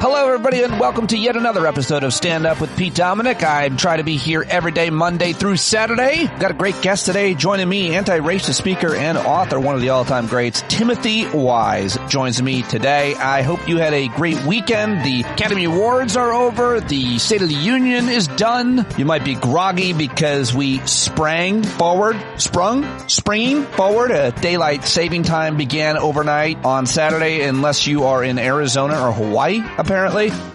Hello, everybody, and welcome to yet another episode of Stand Up with Pete Dominic. I try to be here every day, Monday through Saturday. Got a great guest today joining me, anti-racist speaker and author, one of the all-time greats, Timothy Wise, joins me today. I hope you had a great weekend. The Academy Awards are over. The State of the Union is done. You might be groggy because we springing forward. Daylight saving time began overnight on Saturday, unless you are in Arizona or Hawaii, apparently.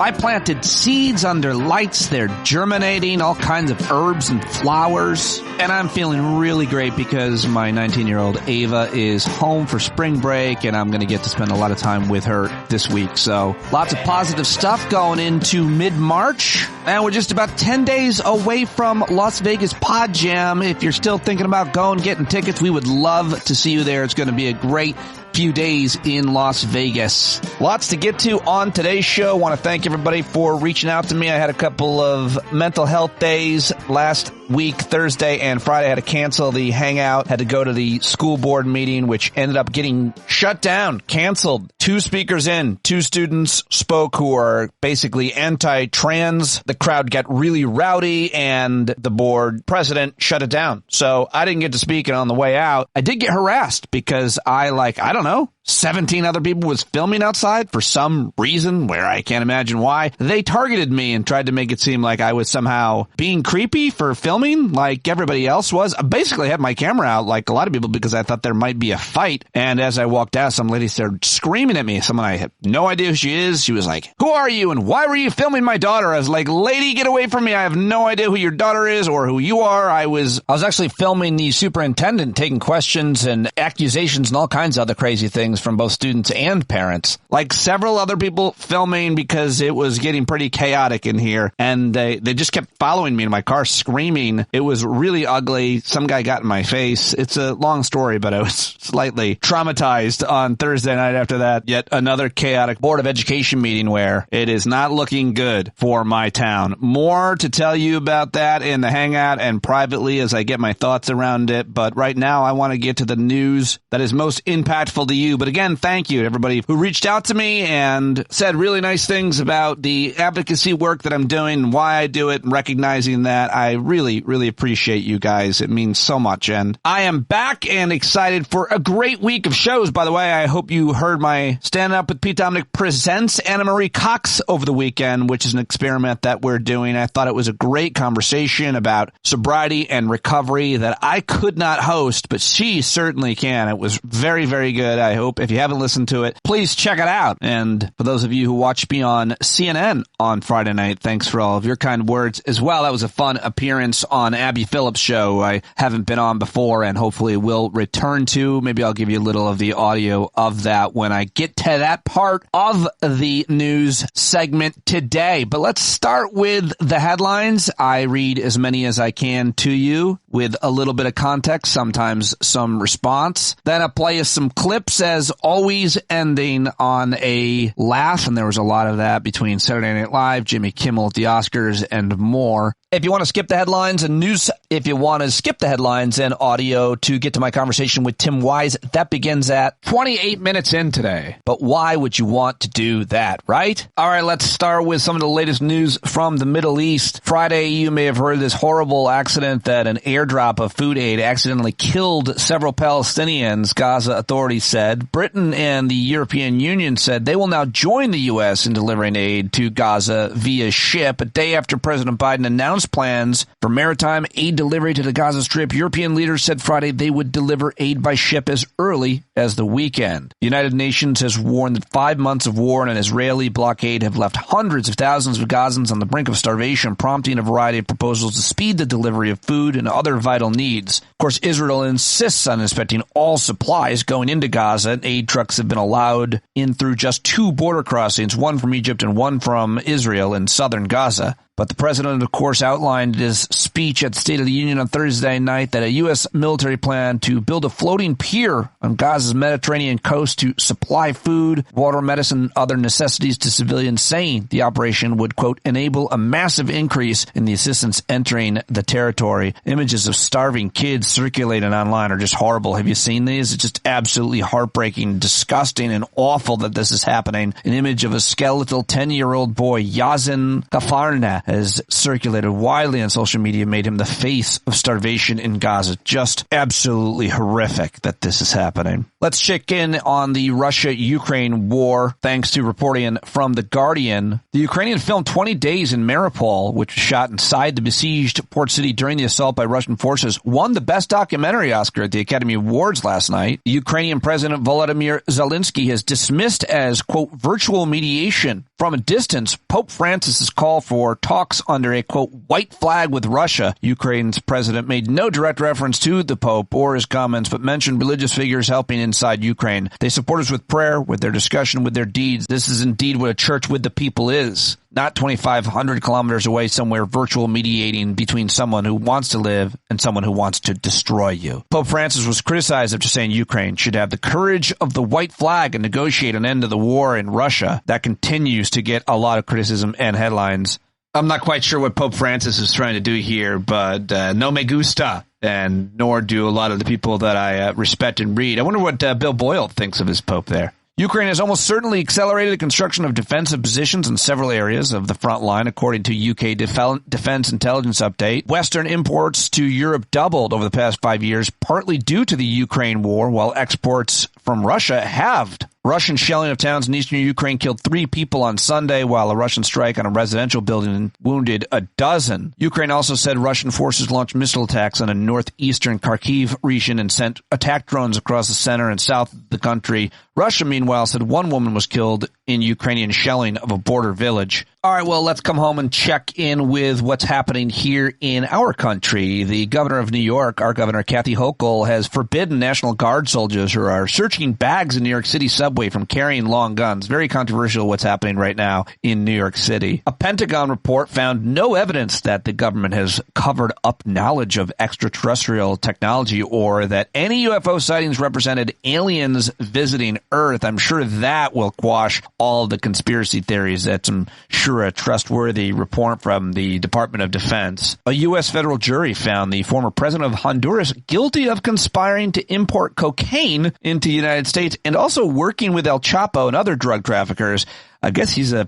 I planted seeds under lights. They're germinating, all kinds of herbs and flowers. And I'm feeling really great because my 19-year-old Ava is home for spring break, and I'm going to get to spend a lot of time with her this week. So lots of positive stuff going into mid-March. And we're just about 10 days away from Las Vegas Pod Jam. If you're still thinking about going, getting tickets, we would love to see you there. It's going to be a great few days in Las Vegas. Lots to get to on today's show. I want to thank everybody for reaching out to me. I had a couple of mental health days last week, Thursday and Friday. I had to cancel the Hangout, had to go to the school board meeting, which ended up getting shut down, canceled. 2 speakers in, 2 students spoke who are basically anti-trans. The crowd got really rowdy and the board president shut it down. So I didn't get to speak, and on the way out, I did get harassed because I don't know, 17 other people was filming outside for some reason where I can't imagine why. They targeted me and tried to make it seem like I was somehow being creepy for filming like everybody else was. I basically had my camera out like a lot of people because I thought there might be a fight. And as I walked out, some lady started screaming at me. Someone I had no idea who she is. She was like, "Who are you and why were you filming my daughter?" I was like, "Lady, get away from me. I have no idea who your daughter is or who you are." I was actually filming the superintendent taking questions and accusations and all kinds of other crazy things from both students and parents. Like several other people filming because it was getting pretty chaotic in here, and they just kept following me in my car screaming. It was really ugly. Some guy got in my face. It's a long story, but I was slightly traumatized on Thursday night after that. Yet another chaotic Board of Education meeting where it is not looking good for my town. More to tell you about that in the Hangout and privately as I get my thoughts around it. But right now I want to get to the news that is most impactful to you. But again, thank you to everybody who reached out to me and said really nice things about the advocacy work that I'm doing and why I do it, and recognizing that. I really, really appreciate you guys. It means so much. And I am back and excited for a great week of shows. By the way, I hope you heard my Stand Up with Pete Dominic presents Anna Marie Cox over the weekend, which is an experiment that we're doing. I thought it was a great conversation about sobriety and recovery that I could not host, but she certainly can. It was very, very good. I hope if you haven't listened to it, please check it out. And for those of you who watched me on CNN on Friday night, thanks for all of your kind words as well. That was a fun appearance on Abby Phillips' show. I haven't been on before and hopefully will return to. Maybe I'll give you a little of the audio of that when I get to that part of the news segment today. But let's start with the headlines. I read as many as I can to you with a little bit of context, sometimes some response. Then I play you some clips, as always, ending on a laugh, and there was a lot of that between Saturday Night Live, Jimmy Kimmel at the Oscars, and more. If you want to skip the headlines and news, if you want to skip the headlines and audio to get to my conversation with Tim Wise, that begins at 28 minutes in today. But why would you want to do that, right? All right, let's start with some of the latest news from the Middle East. Friday, you may have heard this horrible accident that an airdrop of food aid accidentally killed several Palestinians, Gaza authorities said. Britain and the European Union said they will now join the U.S. in delivering aid to Gaza via ship. A day after President Biden announced plans for maritime aid delivery to the Gaza Strip, European leaders said Friday they would deliver aid by ship as early as the weekend. The United Nations has warned that 5 months of war and an Israeli blockade have left hundreds of thousands of Gazans on the brink of starvation, prompting a variety of proposals to speed the delivery of food and other vital needs. Of course, Israel insists on inspecting all supplies going into Gaza, and aid trucks have been allowed in through just 2 border crossings, one from Egypt and one from Israel in southern Gaza. But the president, of course, outlined in his speech at the State of the Union on Thursday night that a U.S. military plan to build a floating pier on Gaza's Mediterranean coast to supply food, water, medicine, and other necessities to civilians, saying the operation would, quote, enable a massive increase in the assistance entering the territory. Images of starving kids circulating online are just horrible. Have you seen these? It's just absolutely heartbreaking, disgusting, and awful that this is happening. An image of a skeletal 10-year-old boy, Yazin Gafarna, has circulated widely on social media, made him the face of starvation in Gaza. Just absolutely horrific that this is happening. Let's check in on the Russia-Ukraine war, thanks to reporting from The Guardian. The Ukrainian film 20 Days in Mariupol, which was shot inside the besieged port city during the assault by Russian forces, won the Best Documentary Oscar at the Academy Awards last night. The Ukrainian President Volodymyr Zelensky has dismissed as, quote, virtual mediation from a distance Pope Francis's call for talks under a, quote, white flag with Russia. Ukraine's president made no direct reference to the Pope or his comments, but mentioned religious figures helping inside Ukraine. They support us with prayer, with their discussion, with their deeds. This is indeed what a church with the people is. Not 2,500 kilometers away somewhere virtual mediating between someone who wants to live and someone who wants to destroy you. Pope Francis was criticized after saying Ukraine should have the courage of the white flag and negotiate an end to the war in Russia. That continues to get a lot of criticism and headlines. I'm not quite sure what Pope Francis is trying to do here, but no me gusta, and nor do a lot of the people that I respect and read. I wonder what Bill Boyle thinks of his Pope there. Ukraine has almost certainly accelerated the construction of defensive positions in several areas of the front line, according to UK Defense Intelligence Update. Western imports to Europe doubled over the past 5 years, partly due to the Ukraine war, while exports from Russia halved. Russian shelling of towns in eastern Ukraine killed 3 people on Sunday, while a Russian strike on a residential building wounded a dozen. Ukraine also said Russian forces launched missile attacks on a northeastern Kharkiv region and sent attack drones across the center and south of the country. Russia, meanwhile, said 1 woman was killed in Ukrainian shelling of a border village. All right, well, let's come home and check in with what's happening here in our country. The governor of New York, our governor, Kathy Hochul, has forbidden National Guard soldiers who are searching bags in New York City subway from carrying long guns. Very controversial what's happening right now in New York City. A Pentagon report found no evidence that the government has covered up knowledge of extraterrestrial technology or that any UFO sightings represented aliens visiting Earth. I'm sure that will quash all of the conspiracy theories. That's, I'm sure, a trustworthy report from the Department of Defense. A U.S. federal jury found the former president of Honduras guilty of conspiring to import cocaine into the United States and also working with El Chapo and other drug traffickers. I guess he's a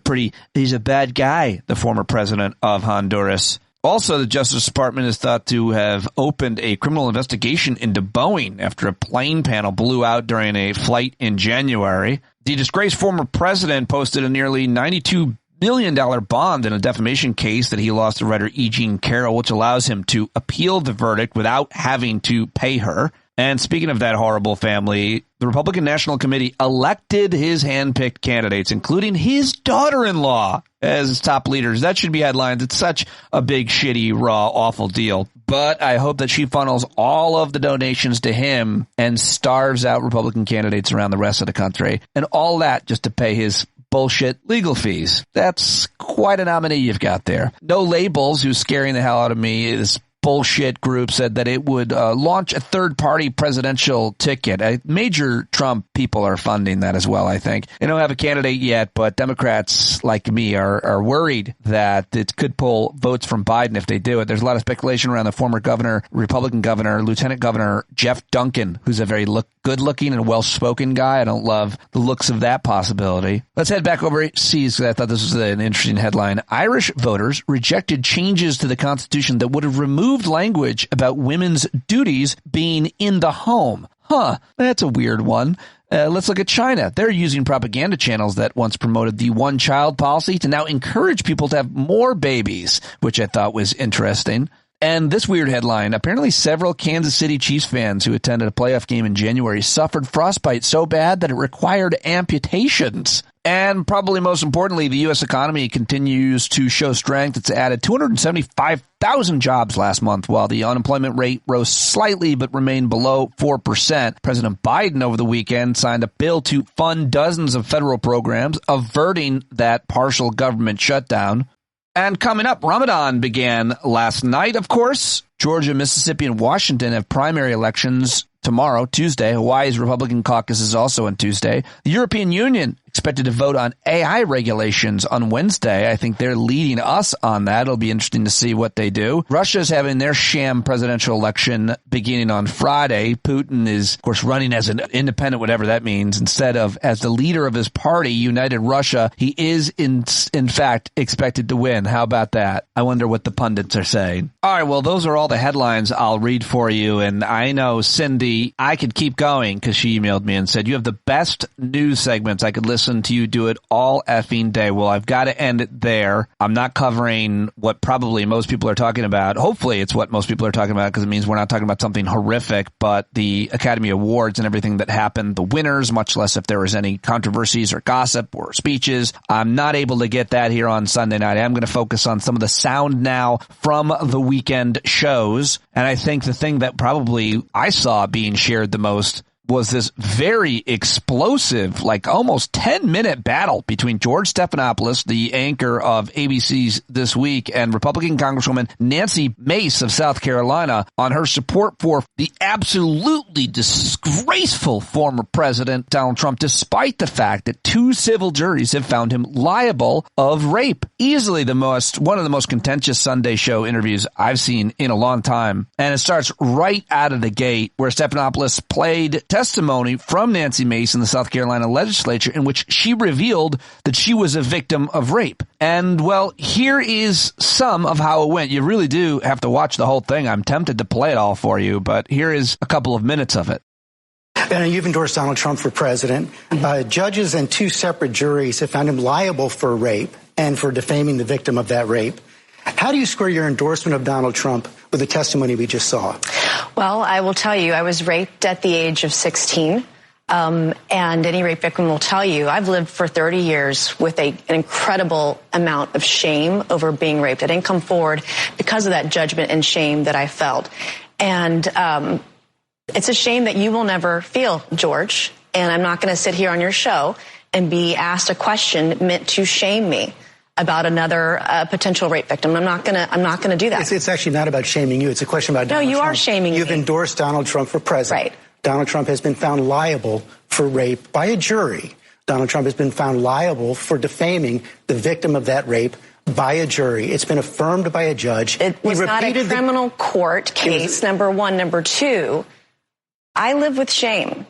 bad guy, the former president of Honduras. Also, the Justice Department is thought to have opened a criminal investigation into Boeing after a plane panel blew out during a flight in January. The disgraced former president posted a nearly $92 million bond in a defamation case that he lost to writer Jon Carroll, which allows him to appeal the verdict without having to pay her. And speaking of that horrible family, the Republican National Committee elected his hand-picked candidates, including his daughter-in-law, as top leaders. That should be headlines. It's such a big, shitty, raw, awful deal. But I hope that she funnels all of the donations to him and starves out Republican candidates around the rest of the country. And all that just to pay his bullshit legal fees. That's quite a nominee you've got there. No Labels, who's scaring the hell out of me, is bullshit group said that it would launch a third-party presidential ticket. Major Trump people are funding that as well, I think. They don't have a candidate yet, but Democrats like me are worried that it could pull votes from Biden if they do it. There's a lot of speculation around the former governor, Republican governor, Lieutenant Governor Jeff Duncan, who's a very good-looking and well-spoken guy. I don't love the looks of that possibility. Let's head back overseas because I thought this was an interesting headline. Irish voters rejected changes to the Constitution that would have removed language about women's duties being in the home. That's a weird one. Let's look at China. They're using propaganda channels that once promoted the one-child policy to now encourage people to have more babies, which I thought was interesting. And this weird headline, apparently several Kansas City Chiefs fans who attended a playoff game in January suffered frostbite so bad that it required amputations. And probably most importantly, the U.S. economy continues to show strength. It's added 275,000 jobs last month, while the unemployment rate rose slightly but remained below 4%. President Biden over the weekend signed a bill to fund dozens of federal programs, averting that partial government shutdown. And coming up, Ramadan began last night, of course. Georgia, Mississippi, and Washington have primary elections tomorrow, Tuesday. Hawaii's Republican caucus is also on Tuesday. The European Union expected to vote on AI regulations on Wednesday. I think they're leading us on that. It'll be interesting to see what they do. Russia's having their sham presidential election beginning on Friday. Putin is, of course, running as an independent, whatever that means, instead of as the leader of his party, United Russia. He is, in fact, expected to win. How about that? I wonder what the pundits are saying. All right, well, those are all the headlines I'll read for you. And I know, Cindy, I could keep going because she emailed me and said, you have the best news segments. I could listen to you do it all effing day. Well, I've got to end it there. I'm not covering what probably most people are talking about. Hopefully it's what most people are talking about because it means we're not talking about something horrific, but the Academy Awards and everything that happened, the winners, much less if there was any controversies or gossip or speeches. I'm not able to get that here on Sunday night. I'm going to focus on some of the sound now from the weekend shows. And I think the thing that probably I saw being shared the most was this very explosive, like almost 10-minute battle between George Stephanopoulos, the anchor of ABC's This Week, and Republican Congresswoman Nancy Mace of South Carolina on her support for the absolutely disgraceful former president, Donald Trump, despite the fact that 2 civil juries have found him liable of rape. Easily one of the most contentious Sunday show interviews I've seen in a long time. And it starts right out of the gate where Stephanopoulos played testimony from Nancy Mace in the South Carolina legislature in which she revealed that she was a victim of rape. And, well, here is some of how it went. You really do have to watch the whole thing. I'm tempted to play it all for you, but here is a couple of minutes of it. And you've endorsed Donald Trump for president. Judges and 2 separate juries have found him liable for rape and for defaming the victim of that rape. How do you square your endorsement of Donald Trump with the testimony we just saw? Well, I will tell you, I was raped at the age of 16. And any rape victim will tell you, I've lived for 30 years with an incredible amount of shame over being raped. I didn't come forward because of that judgment and shame that I felt. And it's a shame that you will never feel, George. And I'm not going to sit here on your show and be asked a question meant to shame me about another potential rape victim. I'm not gonna do that. It's actually not about shaming you. It's a question about Donald Trump. No, you are shaming me. You've endorsed Donald Trump for president. Right. Donald Trump has been found liable for rape by a jury. Donald Trump has been found liable for defaming the victim of that rape by a jury. It's been affirmed by a judge. It was not a criminal court case, number one. Number two, I live with shame.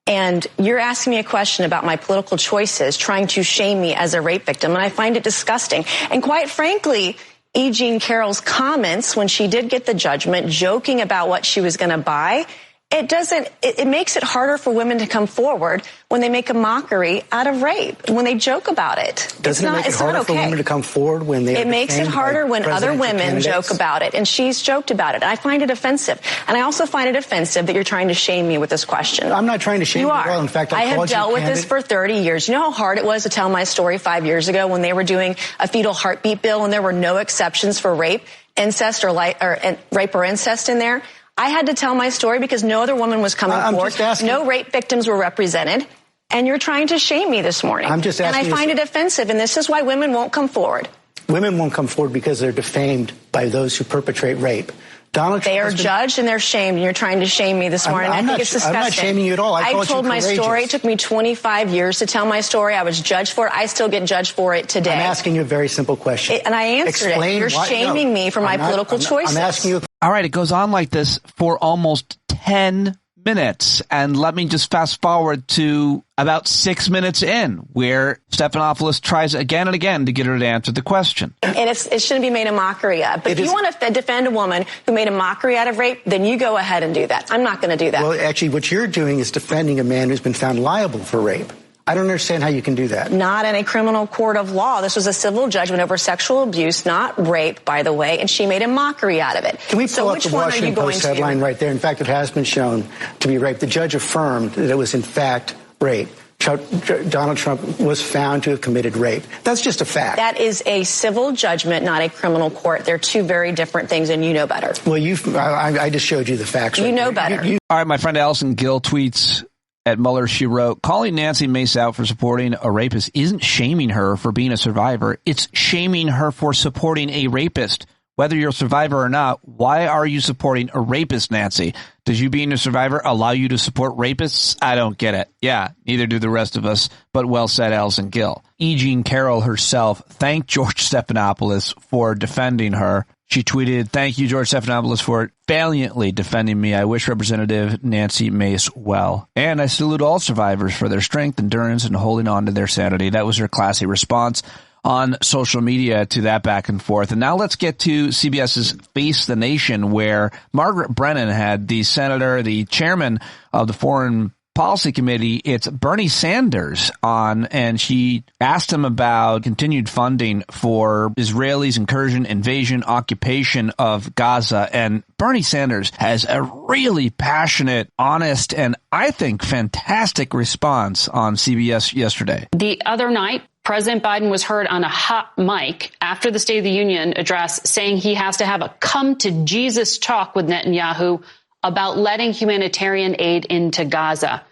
And you're asking me a question about my political choices, trying to shame me as a rape victim, and I find it disgusting. And quite frankly, Jon Carroll's comments when she did get the judgment, joking about what she was going to buy, it makes it harder for women to come forward when they make a mockery out of rape, when they joke about it. Doesn't it make it harder for women to come forward when they It makes it harder when other women joke about it, and she's joked about it. I find it offensive. And I also find it offensive that you're trying to shame me with this question. I'm not trying to shame you at all. In fact, I have dealt with this for 30 years. You know how hard it was to tell my story 5 years ago when they were doing a fetal heartbeat bill and there were no exceptions for rape, incest, or rape or incest in there? I had to tell my story because no other woman was coming forward. No rape victims were represented. And you're trying to shame me this morning. I'm just asking. And I find it offensive, and this is why women won't come forward. Women won't come forward because they're defamed by those who perpetrate rape. Donald Trump they are judged and they're shamed, and you're trying to shame me this morning. I think it's disgusting. I'm not shaming you at all. I told my story. It took me 25 years to tell my story. I was judged for it. I still get judged for it today. I'm asking you a very simple question. And I answered it. You're shaming me for my political choices. I'm asking you. All right, it goes on like this for almost 10 minutes. And let me just fast forward to about 6 minutes in, where Stephanopoulos tries again and again to get her to answer the question. And it shouldn't be made a mockery of. But if you want to defend a woman who made a mockery out of rape, then you go ahead and do that. I'm not going to do that. Well, actually, what you're doing is defending a man who's been found liable for rape. I don't understand how you can do that. Not in a criminal court of law. This was a civil judgment over sexual abuse, not rape, by the way, and she made a mockery out of it. Can we pull up the Washington Post headline right there? In fact, it has been shown to be rape. The judge affirmed that it was, in fact, rape. Donald Trump was found to have committed rape. That's just a fact. That is a civil judgment, not a criminal court. They're two very different things, and you know better. Well, I just showed you the facts. You know better. All right, my friend Allison Gill tweets At Mueller, she wrote, calling Nancy Mace out for supporting a rapist isn't shaming her for being a survivor. It's shaming her for supporting a rapist. Whether you're a survivor or not, why are you supporting a rapist, Nancy? Does you being a survivor allow you to support rapists? I don't get it. Yeah, neither do the rest of us, but well said, Alison Gill. Jon Carroll herself thanked George Stephanopoulos for defending her. She tweeted, thank you, George Stephanopoulos, for valiantly defending me. I wish Representative Nancy Mace well. And I salute all survivors for their strength, endurance, and holding on to their sanity. That was her classy response on social media to that back and forth. And now let's get to CBS's Face the Nation, where Margaret Brennan had the senator, the chairman of the Foreign Policy Committee, it's Bernie Sanders on, and she asked him about continued funding for Israelis' incursion, invasion, occupation of Gaza. And Bernie Sanders has a really passionate, honest, and I think fantastic response on CBS yesterday. The other night, President Biden was heard on a hot mic after the State of the Union address saying he has to have a come-to-Jesus talk with Netanyahu about letting humanitarian aid into Gaza.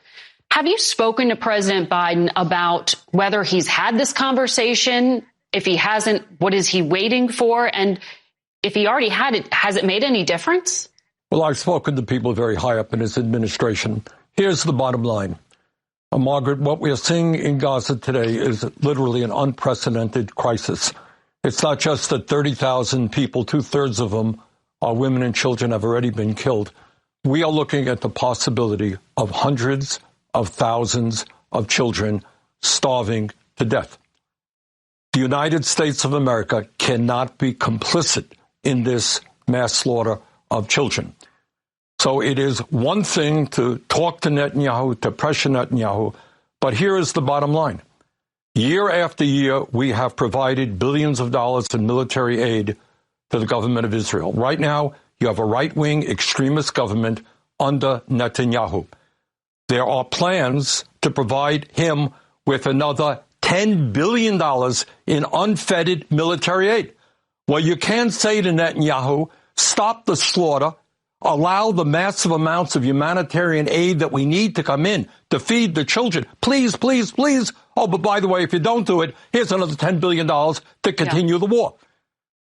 Have you spoken to President Biden about whether he's had this conversation? If he hasn't, what is he waiting for? And if he already had it, has it made any difference? Well, I've spoken to people very high up in his administration. Here's the bottom line. Margaret, what we are seeing in Gaza today is literally an unprecedented crisis. It's not just that 30,000 people, 2/3 of them are women and children, have already been killed. We are looking at the possibility of hundreds of thousands of children starving to death. The United States of America cannot be complicit in this mass slaughter of children. So it is one thing to talk to Netanyahu, to pressure Netanyahu, but here is the bottom line. Year after year, we have provided billions of dollars in military aid to the government of Israel. Right now, you have a right-wing extremist government under Netanyahu. There are plans to provide him with another $10 billion in unfettered military aid. Well, you can't say to Netanyahu, stop the slaughter, allow the massive amounts of humanitarian aid that we need to come in to feed the children. Please, please, please. Oh, but by the way, if you don't do it, here's another $10 billion to continue the war.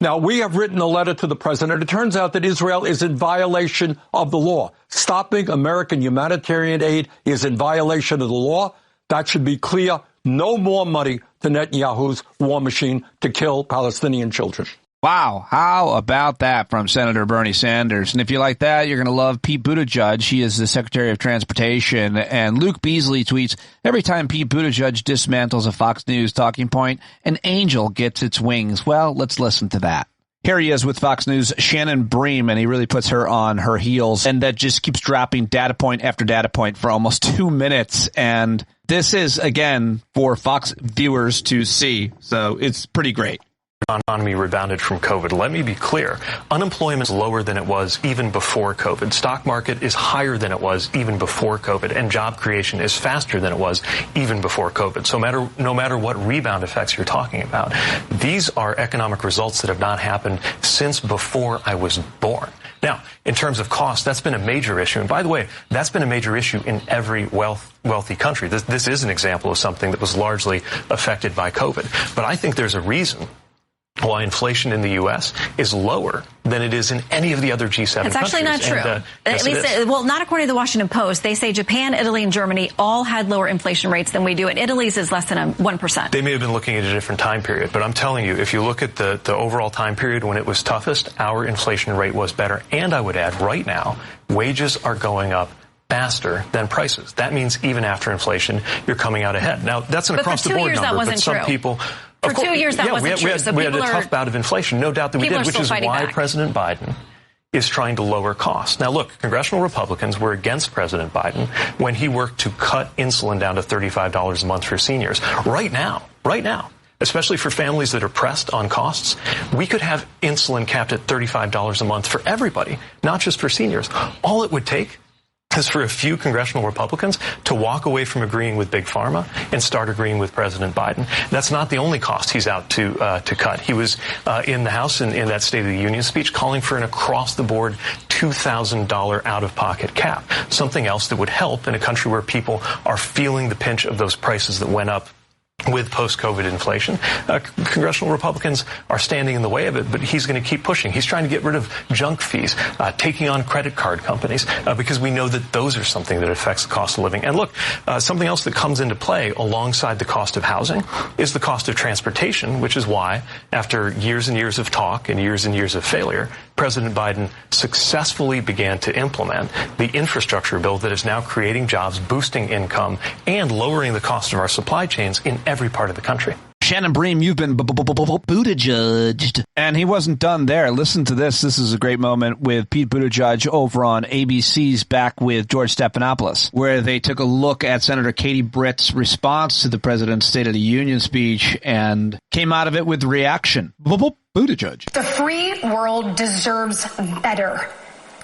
Now, we have written a letter to the president. It turns out that Israel is in violation of the law. Stopping American humanitarian aid is in violation of the law. That should be clear. No more money to Netanyahu's war machine to kill Palestinian children. Wow, how about that from Senator Bernie Sanders? And if you like that, you're going to love Pete Buttigieg. He is the Secretary of Transportation. And Luke Beasley tweets, every time Pete Buttigieg dismantles a Fox News talking point, an angel gets its wings. Well, let's listen to that. Here he is with Fox News' Shannon Bream, and he really puts her on her heels. And that just keeps dropping data point after data point for almost 2 minutes. And this is, again, for Fox viewers to see. So it's pretty great. Economy rebounded from COVID. Let me be clear. Unemployment is lower than it was even before COVID. Stock market is higher than it was even before COVID. And job creation is faster than it was even before COVID. So no matter what rebound effects you're talking about, these are economic results that have not happened since before I was born. Now, in terms of cost, that's been a major issue. And by the way, that's been a major issue in every wealthy country. This is an example of something that was largely affected by COVID. But I think there's a reason why inflation in the U.S. is lower than it is in any of the other G7 countries. It's actually not true. At least, well, not according to the Washington Post. They say Japan, Italy, and Germany all had lower inflation rates than we do, and Italy's is less than 1%. They may have been looking at a different time period, but I'm telling you, if you look at the overall time period when it was toughest, our inflation rate was better. And I would add, right now, wages are going up faster than prices. That means even after inflation, you're coming out ahead. Now, that's an across-the-board number, but some people... For 2 years, that wasn't true. So we had a tough bout of inflation, no doubt that we did, which is why President Biden is trying to lower costs. Now, look, congressional Republicans were against President Biden when he worked to cut insulin down to $35 a month for seniors. Right now, especially for families that are pressed on costs, we could have insulin capped at $35 a month for everybody, not just for seniors. All it would take is for a few congressional Republicans to walk away from agreeing with Big Pharma and start agreeing with President Biden. That's not the only cost he's out to cut. He was in the House in that State of the Union speech calling for an across-the-board $2,000 out-of-pocket cap, something else that would help in a country where people are feeling the pinch of those prices that went up with post-COVID inflation. Congressional Republicans are standing in the way of it, but he's going to keep pushing. He's trying to get rid of junk fees, taking on credit card companies, because we know that those are something that affects the cost of living. And look, something else that comes into play alongside the cost of housing is the cost of transportation, which is why, after years and years of talk and years of failure, President Biden successfully began to implement the infrastructure bill that is now creating jobs, boosting income, and lowering the cost of our supply chains in every part of the country. Shannon Bream, you've been Buttigieg'd. And he wasn't done there. Listen to this. This is a great moment with Pete Buttigieg over on ABC's Back with George Stephanopoulos, where they took a look at Senator Katie Britt's response to the president's State of the Union speech and came out of it with reaction. Buttigieg. The free world deserves better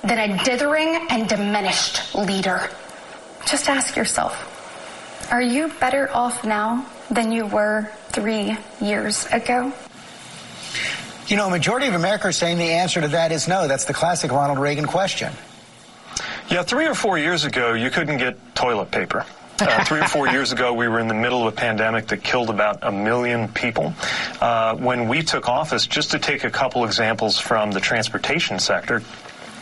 than a dithering and diminished leader. Just ask yourself, are you better off now than you were 3 years ago? You know, a majority of America are saying the answer to that is no. That's the classic Ronald Reagan question. Yeah, 3 or 4 years ago, you couldn't get toilet paper. 3 or 4 years ago, we were in the middle of a pandemic that killed about 1 million people. When we took office, just to take a couple examples from the transportation sector,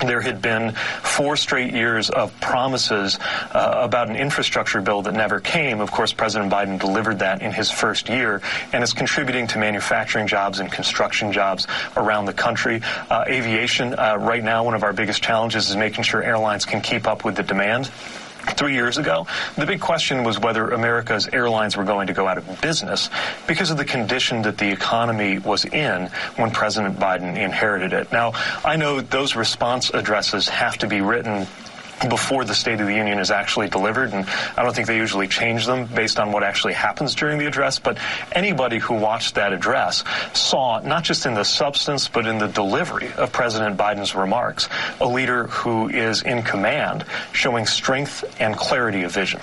there had been 4 straight years of promises about an infrastructure bill that never came. Of course, President Biden delivered that in his first year, and it's contributing to manufacturing jobs and construction jobs around the country. Aviation, right now, one of our biggest challenges is making sure airlines can keep up with the demand. 3 years ago, the big question was whether America's airlines were going to go out of business because of the condition that the economy was in when President Biden inherited it. Now, I know those response addresses have to be written before the State of the Union is actually delivered, and I don't think they usually change them based on what actually happens during the address, but anybody who watched that address saw, not just in the substance, but in the delivery of President Biden's remarks, a leader who is in command, showing strength and clarity of vision.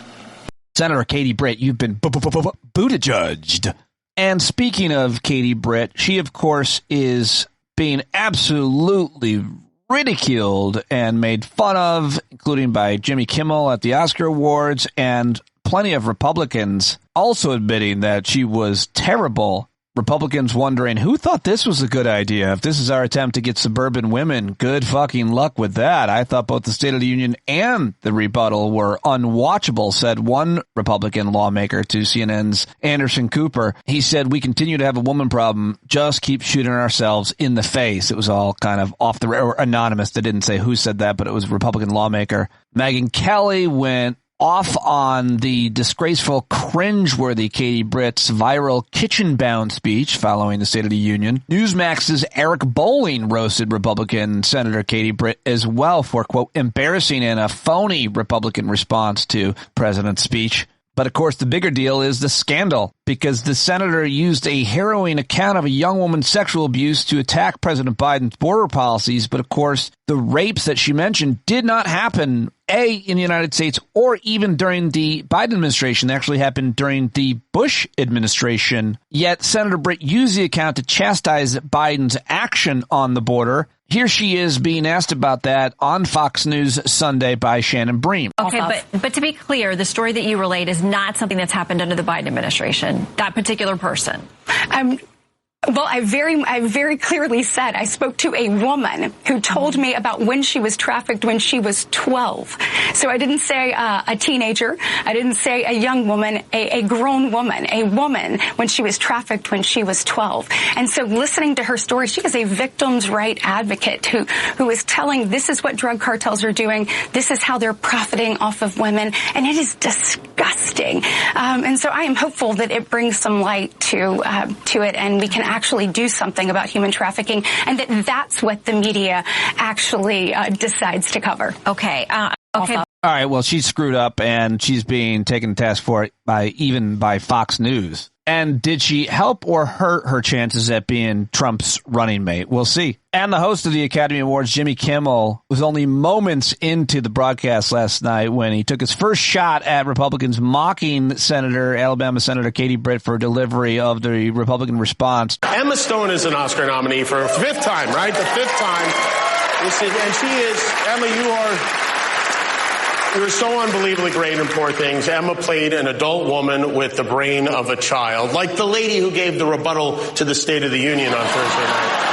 Senator Katie Britt, you've been Buttigieg'd. And speaking of Katie Britt, she, of course, is being absolutely ridiculed and made fun of, including by Jimmy Kimmel at the Oscar Awards, and plenty of Republicans also admitting that she was terrible. Republicans wondering, who thought this was a good idea? If this is our attempt to get suburban women, good fucking luck with that. I thought both the State of the Union and the rebuttal were unwatchable, said one Republican lawmaker to CNN's Anderson Cooper. He said, we continue to have a woman problem. Just keep shooting ourselves in the face. It was all kind of off the or anonymous. They didn't say who said that, but it was a Republican lawmaker. Megyn Kelly went off on the disgraceful, cringeworthy Katie Britt's viral kitchen-bound speech following the State of the Union. Newsmax's Eric Bolling roasted Republican Senator Katie Britt as well for, quote, embarrassing and a phony Republican response to President's speech. But, of course, the bigger deal is the scandal, because the senator used a harrowing account of a young woman's sexual abuse to attack President Biden's border policies. But, of course, the rapes that she mentioned did not happen, A, in the United States or even during the Biden administration. They actually happened during the Bush administration. Yet Senator Britt used the account to chastise Biden's action on the border. Here she is being asked about that on Fox News Sunday by Shannon Bream. Okay, but to be clear, the story that you relayed is not something that's happened under the Biden administration, that particular person. Well, I very clearly said I spoke to a woman who told me about when she was trafficked when she was 12. So I didn't say a teenager. I didn't say a young woman, a grown woman, a woman when she was trafficked when she was 12. And so listening to her story, she is a victim's right advocate who is telling this is what drug cartels are doing. This is how they're profiting off of women. And it is disgusting. And so I am hopeful that it brings some light to it, and we can actually do something about human trafficking, and that's what the media actually decides to cover. Okay. Okay. All right, well, she's screwed up, and she's being taken to task for it by Fox News. And did she help or hurt her chances at being Trump's running mate? We'll see. And the host of the Academy Awards, Jimmy Kimmel, was only moments into the broadcast last night when he took his first shot at Republicans mocking Alabama Senator Katie Britt for delivery of the Republican response. Emma Stone is an Oscar nominee for a fifth time, right? The fifth time. And she is, Emma, you're so unbelievably great in Poor Things. Emma played an adult woman with the brain of a child, like the lady who gave the rebuttal to the State of the Union on Thursday night.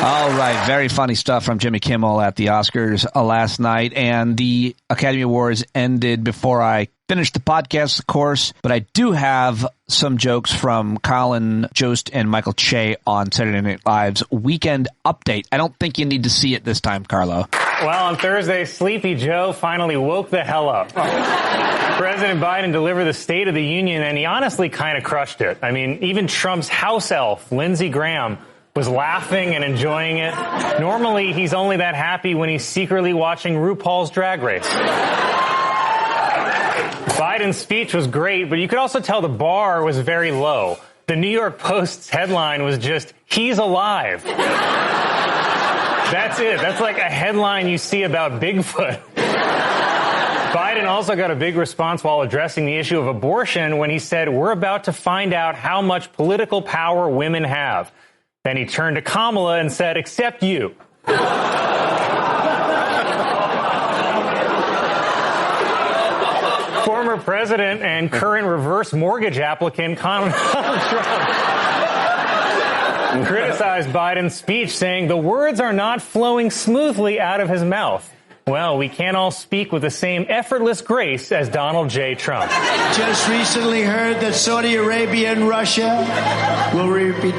All right. Very funny stuff from Jimmy Kimmel at the Oscars last night. And the Academy Awards ended before I finished the podcast, of course. But I do have some jokes from Colin Jost and Michael Che on Saturday Night Live's Weekend Update. I don't think you need to see it this time, Carlo. Well, on Thursday, Sleepy Joe finally woke the hell up. President Biden delivered the State of the Union, and he honestly kind of crushed it. I mean, even Trump's house elf, Lindsey Graham, was laughing and enjoying it. Normally, he's only that happy when he's secretly watching RuPaul's Drag Race. Biden's speech was great, but you could also tell the bar was very low. The New York Post's headline was just, "He's alive." That's it. That's like a headline you see about Bigfoot. Biden also got a big response while addressing the issue of abortion when he said, "We're about to find out how much political power women have." Then he turned to Kamala and said, "Except you." Former president and current reverse mortgage applicant Donald Trump criticized Biden's speech, saying the words are not flowing smoothly out of his mouth. Well, we can't all speak with the same effortless grace as Donald J. Trump. Just recently heard that Saudi Arabia and Russia will repeat.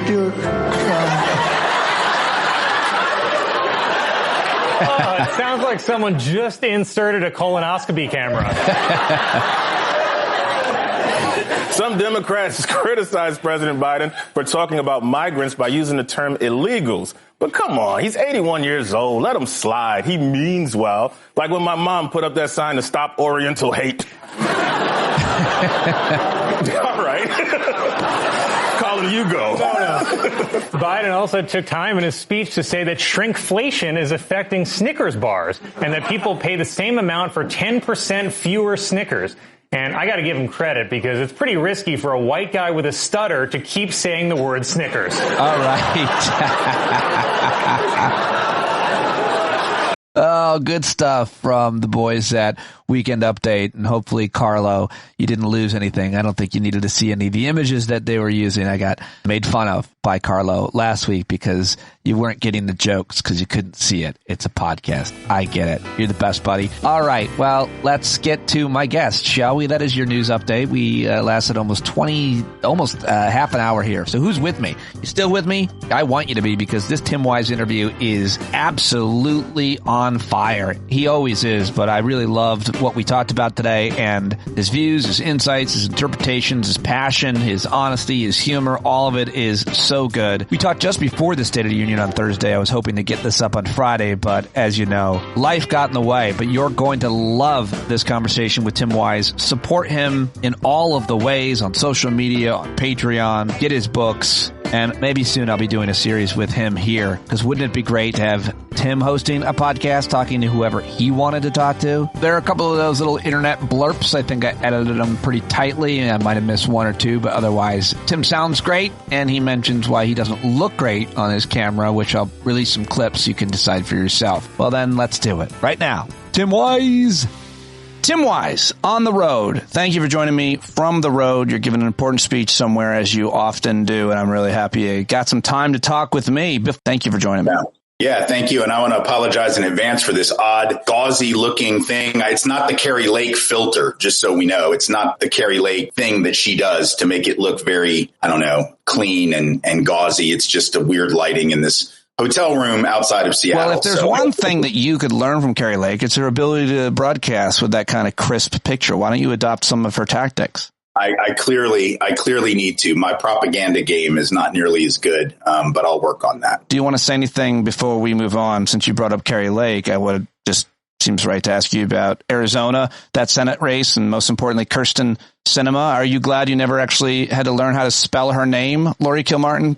Oh, it sounds like someone just inserted a colonoscopy camera. Some Democrats criticize President Biden for talking about migrants by using the term illegals. But come on, he's 81 years old. Let him slide. He means well. Like when my mom put up that sign to stop Oriental hate. All right. Colin, you go. Biden also took time in his speech to say that shrinkflation is affecting Snickers bars and that people pay the same amount for 10% fewer Snickers. And I got to give him credit because it's pretty risky for a white guy with a stutter to keep saying the word Snickers. All right. Oh, good stuff from the boys at Weekend Update. And hopefully, Carlo, you didn't lose anything. I don't think you needed to see any of the images that they were using. I got made fun of by Carlo last week because you weren't getting the jokes because you couldn't see it. It's a podcast. I get it. You're the best, buddy. All right. Well, let's get to my guest, shall we? That is your news update. We lasted almost half an hour here. So who's with me? You still with me? I want you to be because this Tim Wise interview is absolutely on fire. He always is, but I really loved what we talked about today and his views, his insights, his interpretations, his passion, his honesty, his humor. All of it is so good. We talked just before the State of the Union on Thursday. I was hoping to get this up on Friday, but as you know, life got in the way. But you're going to love this conversation with Tim Wise. Support him in all of the ways on social media, on Patreon, get his books. And maybe soon I'll be doing a series with him here, because wouldn't it be great to have Tim hosting a podcast, talking to whoever he wanted to talk to? There are a couple of those little internet blurps. I think I edited them pretty tightly, and I might have missed one or two, but otherwise, Tim sounds great, and he mentions why he doesn't look great on his camera, which I'll release some clips so you can decide for yourself. Well, then let's do it right now. Tim Wise. Tim Wise, on the road. Thank you for joining me from the road. You're giving an important speech somewhere, as you often do, and I'm really happy you got some time to talk with me. Thank you for joining me. Yeah, thank you. And I want to apologize in advance for this odd, gauzy-looking thing. It's not the Carrie Lake filter, just so we know. It's not the Carrie Lake thing that she does to make it look very, clean and gauzy. It's just a weird lighting in this hotel room outside of Seattle. Well, if there's one thing that you could learn from Carrie Lake, it's her ability to broadcast with that kind of crisp picture. Why don't you adopt some of her tactics? I clearly need to. My propaganda game is not nearly as good, but I'll work on that. Do you want to say anything before we move on? Since you brought up Carrie Lake, I would just seems right to ask you about Arizona, that Senate race, and most importantly, Kyrsten Sinema. Are you glad you never actually had to learn how to spell her name, Lori Kilmartin?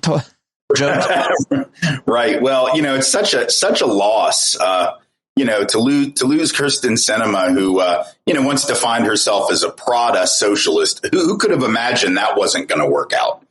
Right. Well, it's such a loss, to lose Kyrsten Sinema, who, wants to find herself as a Prada socialist. Who could have imagined that wasn't going to work out?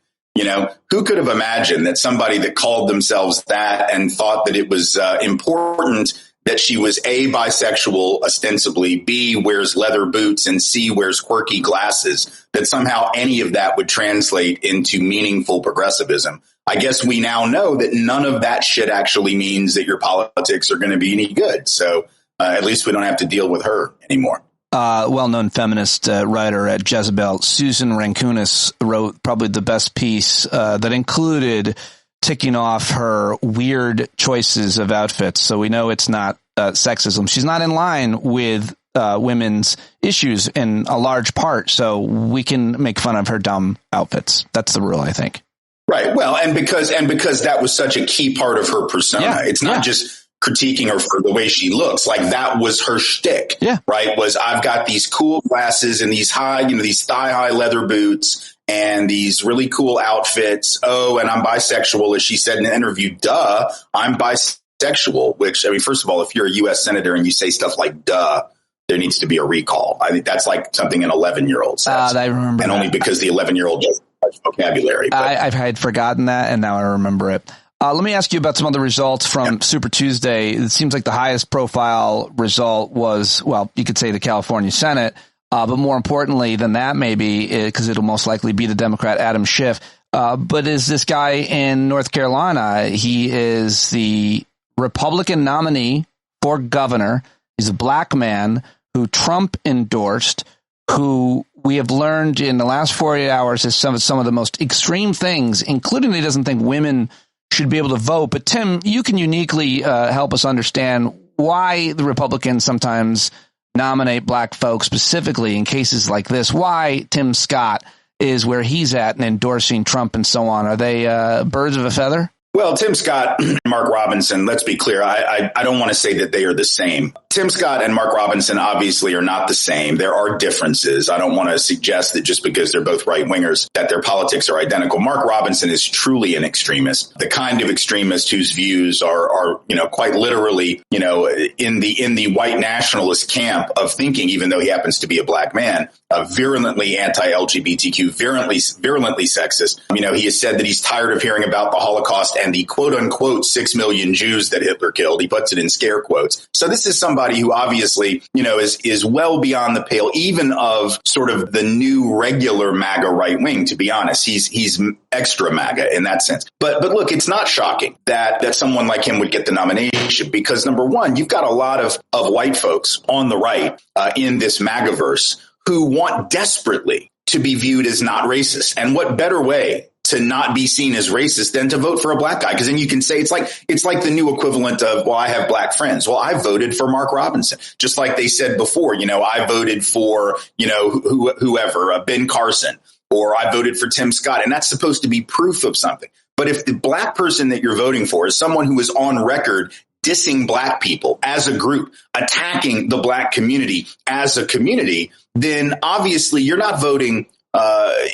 Who could have imagined that somebody that called themselves that and thought that it was important that she was A, bisexual, ostensibly, B, wears leather boots, and C, wears quirky glasses, that somehow any of that would translate into meaningful progressivism. I guess we now know that none of that shit actually means that your politics are going to be any good. So at least we don't have to deal with her anymore. Well-known feminist writer at Jezebel, Susan Rancunis, wrote probably the best piece that included ticking off her weird choices of outfits. So we know it's not sexism. She's not in line with women's issues in a large part. So we can make fun of her dumb outfits. That's the rule, I think. Right. Well, and because that was such a key part of her persona. It's not just critiquing her for the way she looks. Like, that was her shtick, right? Was, I've got these cool glasses and these high, these thigh high leather boots and these really cool outfits. Oh, and I'm bisexual, as she said in an interview. Duh, I'm bisexual, which, first of all, if you're a U.S. senator and you say stuff like duh, there needs to be a recall. I think that's like something an 11-year-old says. I remember and that. Only because the 11-year-old doesn't have vocabulary. I had forgotten that, and now I remember it. Let me ask you about some of the results from Super Tuesday. It seems like the highest profile result was, well, you could say the California Senate, but more importantly than that, maybe, because it'll most likely be the Democrat Adam Schiff, but is this guy in North Carolina. He is the Republican nominee for governor. He's a black man who Trump endorsed, who we have learned in the last 48 hours is some of the most extreme things, including he doesn't think women should be able to vote. But Tim, you can uniquely help us understand why the Republicans sometimes nominate black folks, specifically in cases like this. Why Tim Scott is where he's at in endorsing Trump and so on. Are they birds of a feather? Well, Tim Scott and Mark Robinson, let's be clear. I don't want to say that they are the same. Tim Scott and Mark Robinson obviously are not the same. There are differences. I don't want to suggest that just because they're both right wingers that their politics are identical. Mark Robinson is truly an extremist, the kind of extremist whose views are quite literally, in the white nationalist camp of thinking, even though he happens to be a black man, virulently anti-LGBTQ, virulently sexist. He has said that he's tired of hearing about the Holocaust and the quote unquote 6 million Jews that Hitler killed. He puts it in scare quotes. So this is somebody who obviously, is well beyond the pale, even of sort of the new regular MAGA right wing, to be honest. He's extra MAGA in that sense. But look, it's not shocking that someone like him would get the nomination because, number one, you've got a lot of white folks on the right in this MAGAverse who want desperately to be viewed as not racist. And what better way to not be seen as racist than to vote for a black guy? Because then you can say it's like the new equivalent of, well, I have black friends. Well, I voted for Mark Robinson, just like they said before, I voted for, whoever, Ben Carson, or I voted for Tim Scott. And that's supposed to be proof of something. But if the black person that you're voting for is someone who is on record dissing black people as a group, attacking the black community as a community, then obviously you're not voting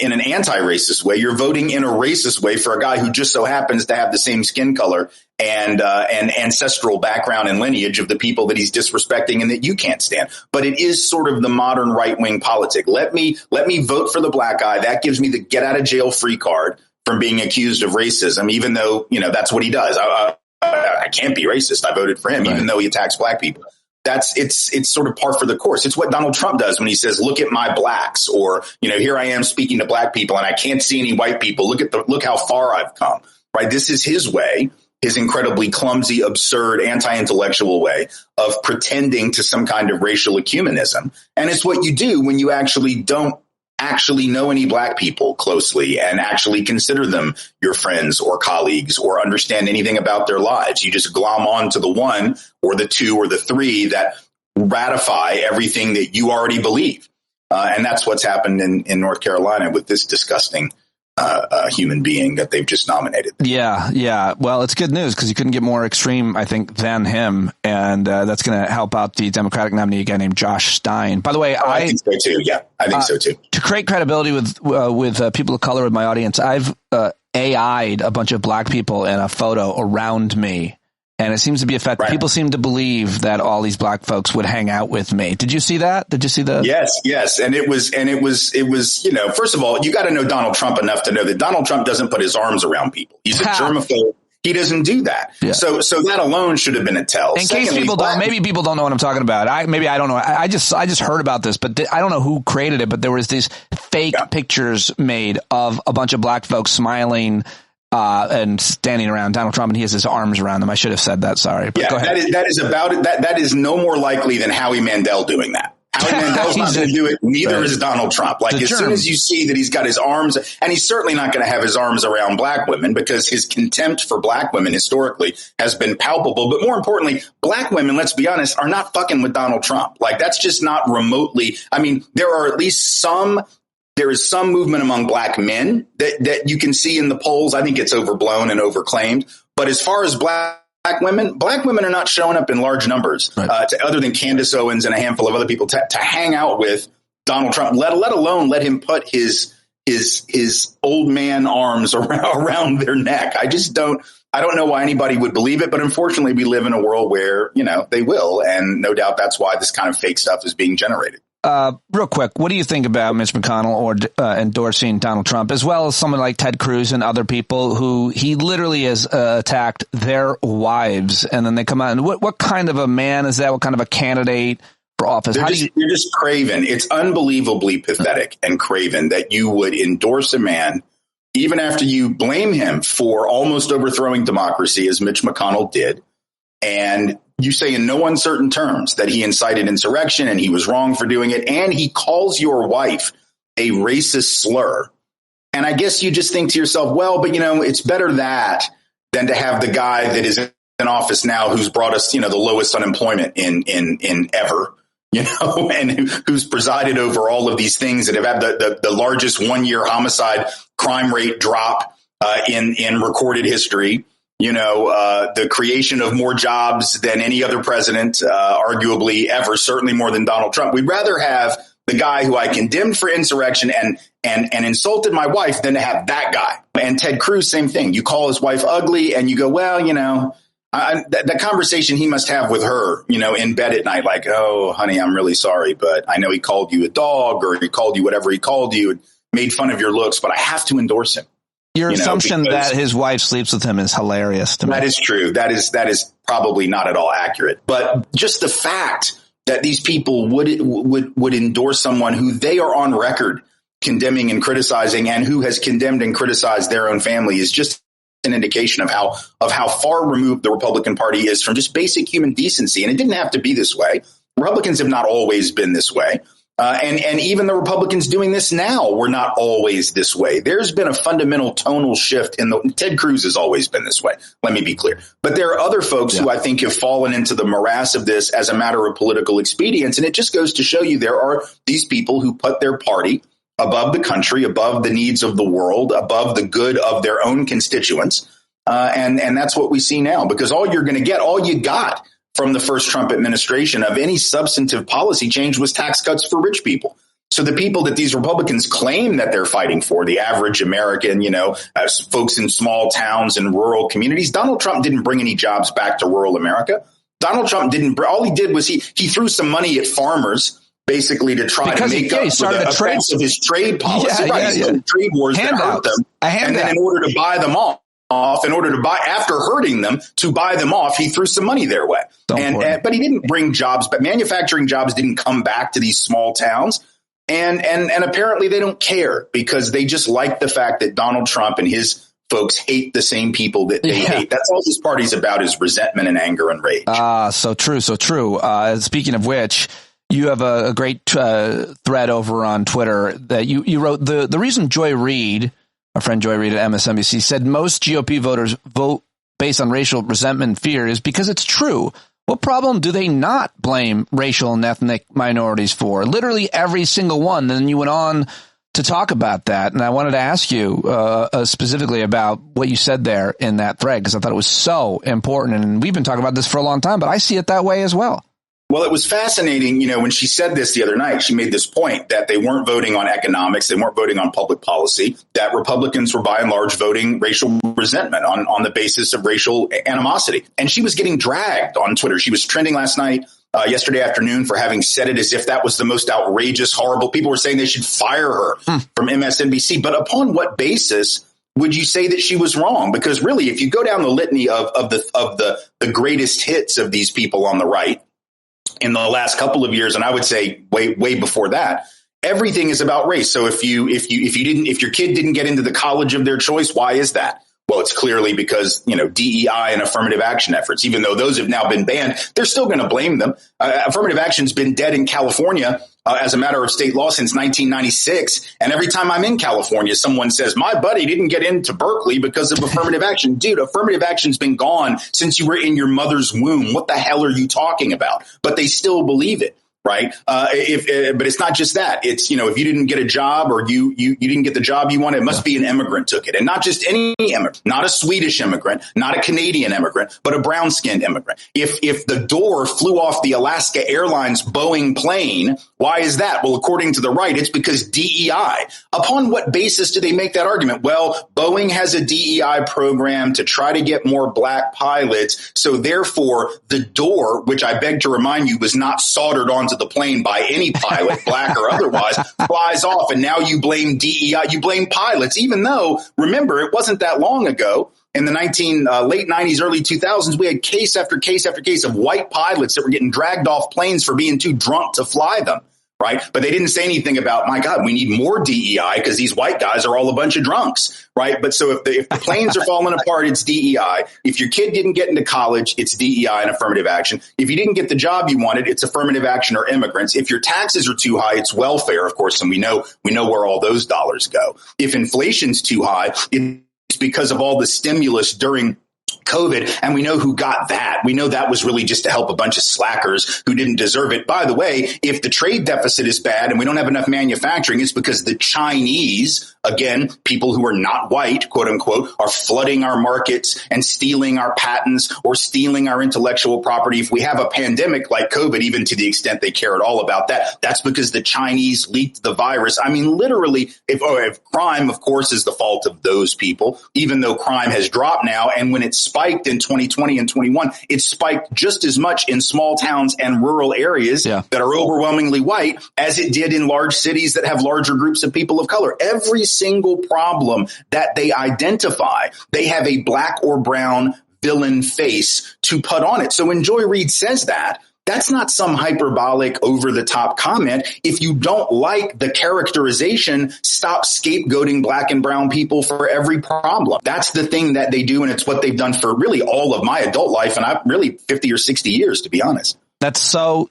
in an anti-racist way. You're voting in a racist way for a guy who just so happens to have the same skin color and ancestral background and lineage of the people that he's disrespecting and that you can't stand. But it is sort of the modern right-wing politic. Let me vote for the black guy. That gives me the get out of jail free card from being accused of racism, even though, that's what he does. I can't be racist. I voted for him, right, even though he attacks black people. It's sort of par for the course. It's what Donald Trump does when he says, look at my blacks, or, here I am speaking to black people and I can't see any white people. Look how far I've come, right? This is his way, his incredibly clumsy, absurd, anti-intellectual way of pretending to some kind of racial ecumenism. And it's what you do when you actually don't actually know any black people closely and actually consider them your friends or colleagues or understand anything about their lives. You just glom on to the one or the two or the three that ratify everything that you already believe. And that's what's happened in North Carolina with this disgusting human being that they've just nominated. Yeah. Well, it's good news because you couldn't get more extreme, I think, than him. And that's going to help out the Democratic nominee, a guy named Josh Stein. By the way, I think so too. Yeah, I think so too. To create credibility with people of color with my audience, I've AI'd a bunch of black people in a photo around me. And it seems to be effective. Right. People seem to believe that all these black folks would hang out with me. Did you see that? Did you see the? Yes. And it was, first of all, you got to know Donald Trump enough to know that Donald Trump doesn't put his arms around people. He's a germaphobe. He doesn't do that. Yeah. So that alone should have been a tell. In case people don't, maybe people don't know what I'm talking about. I don't know. I just heard about this, but I don't know who created it, but there was these fake pictures made of a bunch of black folks smiling, and standing around Donald Trump, and he has his arms around them. I should have said that. Sorry. But go ahead. That is about it. That is no more likely than Howie Mandel doing that. Howie Mandel's not going to do it. Neither is Donald Trump. Like as soon as you see that he's got his arms, and he's certainly not going to have his arms around black women because his contempt for black women historically has been palpable. But more importantly, black women, let's be honest, are not fucking with Donald Trump. Like that's just not remotely. I mean, there is some movement among black men that you can see in the polls. I think it's overblown and overclaimed. But as far as black women are not showing up in large numbers, other than Candace Owens and a handful of other people to hang out with Donald Trump, let alone let him put his old man arms around their neck. I don't know why anybody would believe it. But unfortunately, we live in a world where, they will. And no doubt that's why this kind of fake stuff is being generated. Real quick, what do you think about Mitch McConnell or endorsing Donald Trump, as well as someone like Ted Cruz and other people who he literally has attacked their wives, and then they come out and what kind of a man is that? What kind of a candidate for office? You're just craven. It's unbelievably pathetic and craven that you would endorse a man even after you blame him for almost overthrowing democracy, as Mitch McConnell did, and you say in no uncertain terms that he incited insurrection and he was wrong for doing it. And he calls your wife a racist slur. And I guess you just think to yourself, well, but, it's better that than to have the guy that is in office now who's brought us, the lowest unemployment in ever, and who's presided over all of these things that have had the largest 1-year homicide crime rate drop in recorded history. The creation of more jobs than any other president, arguably ever, certainly more than Donald Trump. We'd rather have the guy who I condemned for insurrection and insulted my wife than to have that guy. And Ted Cruz, same thing. You call his wife ugly and you go, well, that conversation he must have with her, in bed at night, like, oh, honey, I'm really sorry, but I know he called you a dog or he called you whatever he called you and made fun of your looks, but I have to endorse him. Your assumption that his wife sleeps with him is hilarious to me. That is true. That is probably not at all accurate. But just the fact that these people would endorse someone who they are on record condemning and criticizing, and who has condemned and criticized their own family, is just an indication of how far removed the Republican Party is from just basic human decency. And it didn't have to be this way. Republicans have not always been this way. And even the Republicans doing this now were not always this way. There's been a fundamental tonal shift Ted Cruz has always been this way. Let me be clear. But there are other folks who I think have fallen into the morass of this as a matter of political expedience. And it just goes to show you there are these people who put their party above the country, above the needs of the world, above the good of their own constituents. And that's what we see now, because all you got from the first Trump administration of any substantive policy change was tax cuts for rich people. So the people that these Republicans claim that they're fighting for, the average American, folks in small towns and rural communities, Donald Trump didn't bring any jobs back to rural America. Donald Trump all he did was he threw some money at farmers, basically to try to make up for the effects of his trade policy. He started trade wars that hurt them. And then in order to buy them off, after hurting them, to buy them off, he threw some money their way. But he didn't bring jobs, but manufacturing jobs didn't come back to these small towns. And apparently they don't care, because they just like the fact that Donald Trump and his folks hate the same people that they hate. That's all this party's about, is resentment and anger and rage. So true. Speaking of which, you have a great thread over on Twitter that you wrote. The reason Joy Reid, our friend Joy Reid at MSNBC, said most GOP voters vote based on racial resentment and fear is because it's true. What problem do they not blame racial and ethnic minorities for? Literally every single one. Then you went on to talk about that. And I wanted to ask you specifically about what you said there in that thread, because I thought it was so important. And we've been talking about this for a long time, but I see it that way as well. Well, it was fascinating. When she said this the other night, she made this point that they weren't voting on economics. They weren't voting on public policy, that Republicans were by and large voting racial resentment on the basis of racial animosity. And she was getting dragged on Twitter. She was trending last night, yesterday afternoon, for having said it as if that was the most outrageous, horrible. People were saying they should fire her from MSNBC. But upon what basis would you say that she was wrong? Because really, if you go down the litany of the greatest hits of these people on the right, in the last couple of years, and I would say way before that, everything is about race. So if your kid didn't get into the college of their choice, why is that? Well, it's clearly because, DEI and affirmative action efforts, even though those have now been banned, they're still going to blame them. Affirmative action's been dead in California as a matter of state law since 1996. And every time I'm in California, someone says, my buddy didn't get into Berkeley because of affirmative action. Dude, affirmative action's been gone since you were in your mother's womb. What the hell are you talking about? But they still believe it. Right. But it's not just that. It's, if you didn't get a job or you didn't get the job you wanted, it must be an immigrant took it. And not just any immigrant, not a Swedish immigrant, not a Canadian immigrant, but a brown skinned immigrant. If the door flew off the Alaska Airlines Boeing plane, why is that? Well, according to the right, it's because DEI. Upon what basis do they make that argument? Well, Boeing has a DEI program to try to get more black pilots. So therefore, the door, which I beg to remind you was not soldered onto the plane by any pilot, black or otherwise, flies off. And now you blame DEI, you blame pilots, even though, remember, it wasn't that long ago. In the late 90s, early 2000s, we had case after case after case of white pilots that were getting dragged off planes for being too drunk to fly them. Right. But they didn't say anything about, my God, we need more DEI because these white guys are all a bunch of drunks. Right. But so if the planes are falling apart, it's DEI. If your kid didn't get into college, it's DEI and affirmative action. If you didn't get the job you wanted, it's affirmative action or immigrants. If your taxes are too high, it's welfare, of course. And we know where all those dollars go. If inflation's too high, it's because of all the stimulus during COVID, and we know who got that. We know that was really just to help a bunch of slackers who didn't deserve it. By the way, if the trade deficit is bad and we don't have enough manufacturing, it's because the Chinese, again, people who are not white, quote unquote, are flooding our markets and stealing our patents or stealing our intellectual property. If we have a pandemic like COVID, even to the extent they care at all about that, that's because the Chinese leaked the virus. I mean, literally, if crime, of course, is the fault of those people, even though crime has dropped now. And when it spiked in 2020 and 21, it spiked just as much in small towns and rural areas that are overwhelmingly white as it did in large cities that have larger groups of people of color. Every single problem that they identify, they have a black or brown villain face to put on it. So when Joy Reid says that, that's not some hyperbolic, over-the-top comment. If you don't like the characterization, stop scapegoating black and brown people for every problem. That's the thing that they do, and it's what they've done for really all of my adult life, and I'm really 50 or 60 years, to be honest. That's so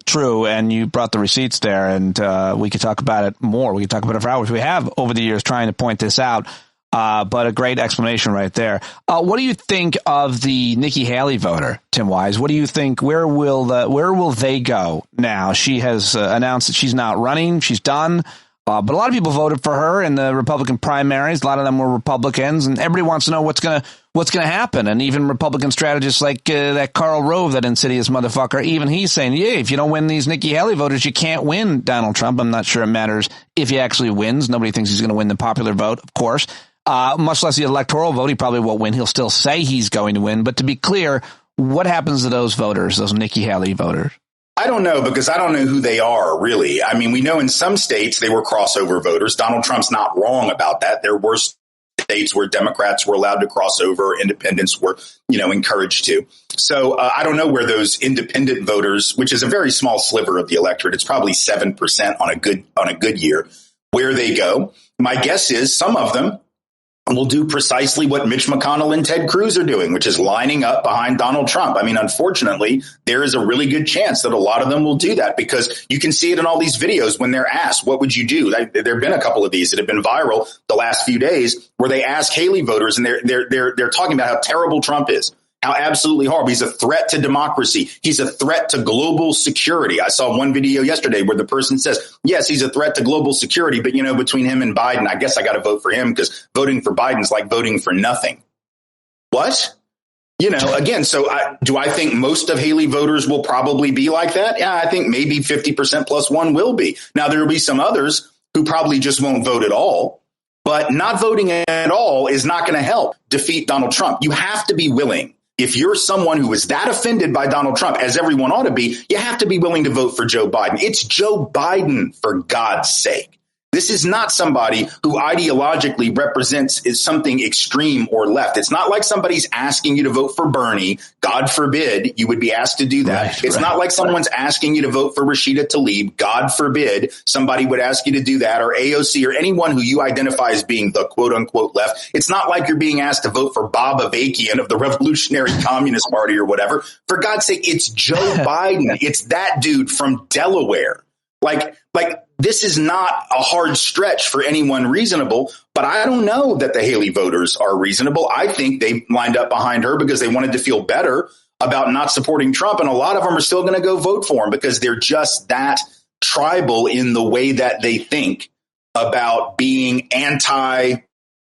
true, and you brought the receipts there, and we could talk about it more. We could talk about it for hours. We have, over the years, trying to point this out. But a great explanation right there. What do you think of the Nikki Haley voter, Tim Wise? What do you think? Where will they go now? She has announced that she's not running. She's done. But a lot of people voted for her in the Republican primaries. A lot of them were Republicans, and everybody wants to know what's going to happen. And even Republican strategists like that Karl Rove, that insidious motherfucker, even he's saying, yeah, if you don't win these Nikki Haley voters, you can't win Donald Trump. I'm not sure it matters if he actually wins. Nobody thinks he's going to win the popular vote, of course. Much less the electoral vote. He probably won't win. He'll still say he's going to win. But to be clear, what happens to those voters, those Nikki Haley voters? I don't know, because I don't know who they are, really. I mean, we know in some states they were crossover voters. Donald Trump's not wrong about that. There were states where Democrats were allowed to cross over, independents were, encouraged to. So I don't know where those independent voters, which is a very small sliver of the electorate, it's probably 7% on a good year, where they go. My guess is some of them will do precisely what Mitch McConnell and Ted Cruz are doing, which is lining up behind Donald Trump. I mean, unfortunately, there is a really good chance that a lot of them will do that, because you can see it in all these videos when they're asked, what would you do? There have been a couple of these that have been viral the last few days where they ask Haley voters, and they're talking about how terrible Trump is, how absolutely horrible. He's a threat to democracy. He's a threat to global security. I saw one video yesterday where the person says, yes, he's a threat to global security. But, between him and Biden, I guess I got to vote for him because voting for Biden's like voting for nothing. What? Again, so do I think most of Haley voters will probably be like that? Yeah, I think maybe 50% plus one will be. Now, there will be some others who probably just won't vote at all. But not voting at all is not going to help defeat Donald Trump. You have to be willing. If you're someone who is that offended by Donald Trump, as everyone ought to be, you have to be willing to vote for Joe Biden. It's Joe Biden, for God's sake. This is not somebody who ideologically represents something extreme or left. It's not like somebody's asking you to vote for Bernie. God forbid you would be asked to do that. It's not like someone's asking you to vote for Rashida Tlaib. God forbid somebody would ask you to do that, or AOC, or anyone who you identify as being the quote unquote left. It's not like you're being asked to vote for Bob Avakian of the Revolutionary Communist Party or whatever. For God's sake, it's Joe Biden. It's that dude from Delaware. Like this is not a hard stretch for anyone reasonable, but I don't know that the Haley voters are reasonable. I think they lined up behind her because they wanted to feel better about not supporting Trump. And a lot of them are still going to go vote for him because they're just that tribal in the way that they think about being anti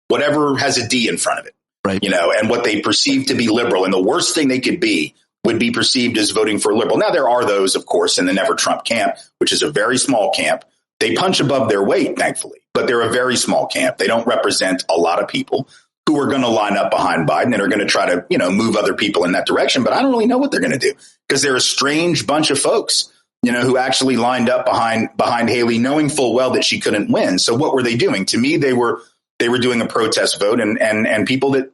whatever has a D in front of it, right? And what they perceive to be liberal. And the worst thing they could be would be perceived as voting for liberal. Now, there are those, of course, in the Never Trump camp, which is a very small camp. They punch above their weight, thankfully, but they're a very small camp. They don't represent a lot of people who are going to line up behind Biden and are going to try to, move other people in that direction. But I don't really know what they're going to do because they're a strange bunch of folks, who actually lined up behind Haley, knowing full well that she couldn't win. So what were they doing? To me, they were doing a protest vote, and people that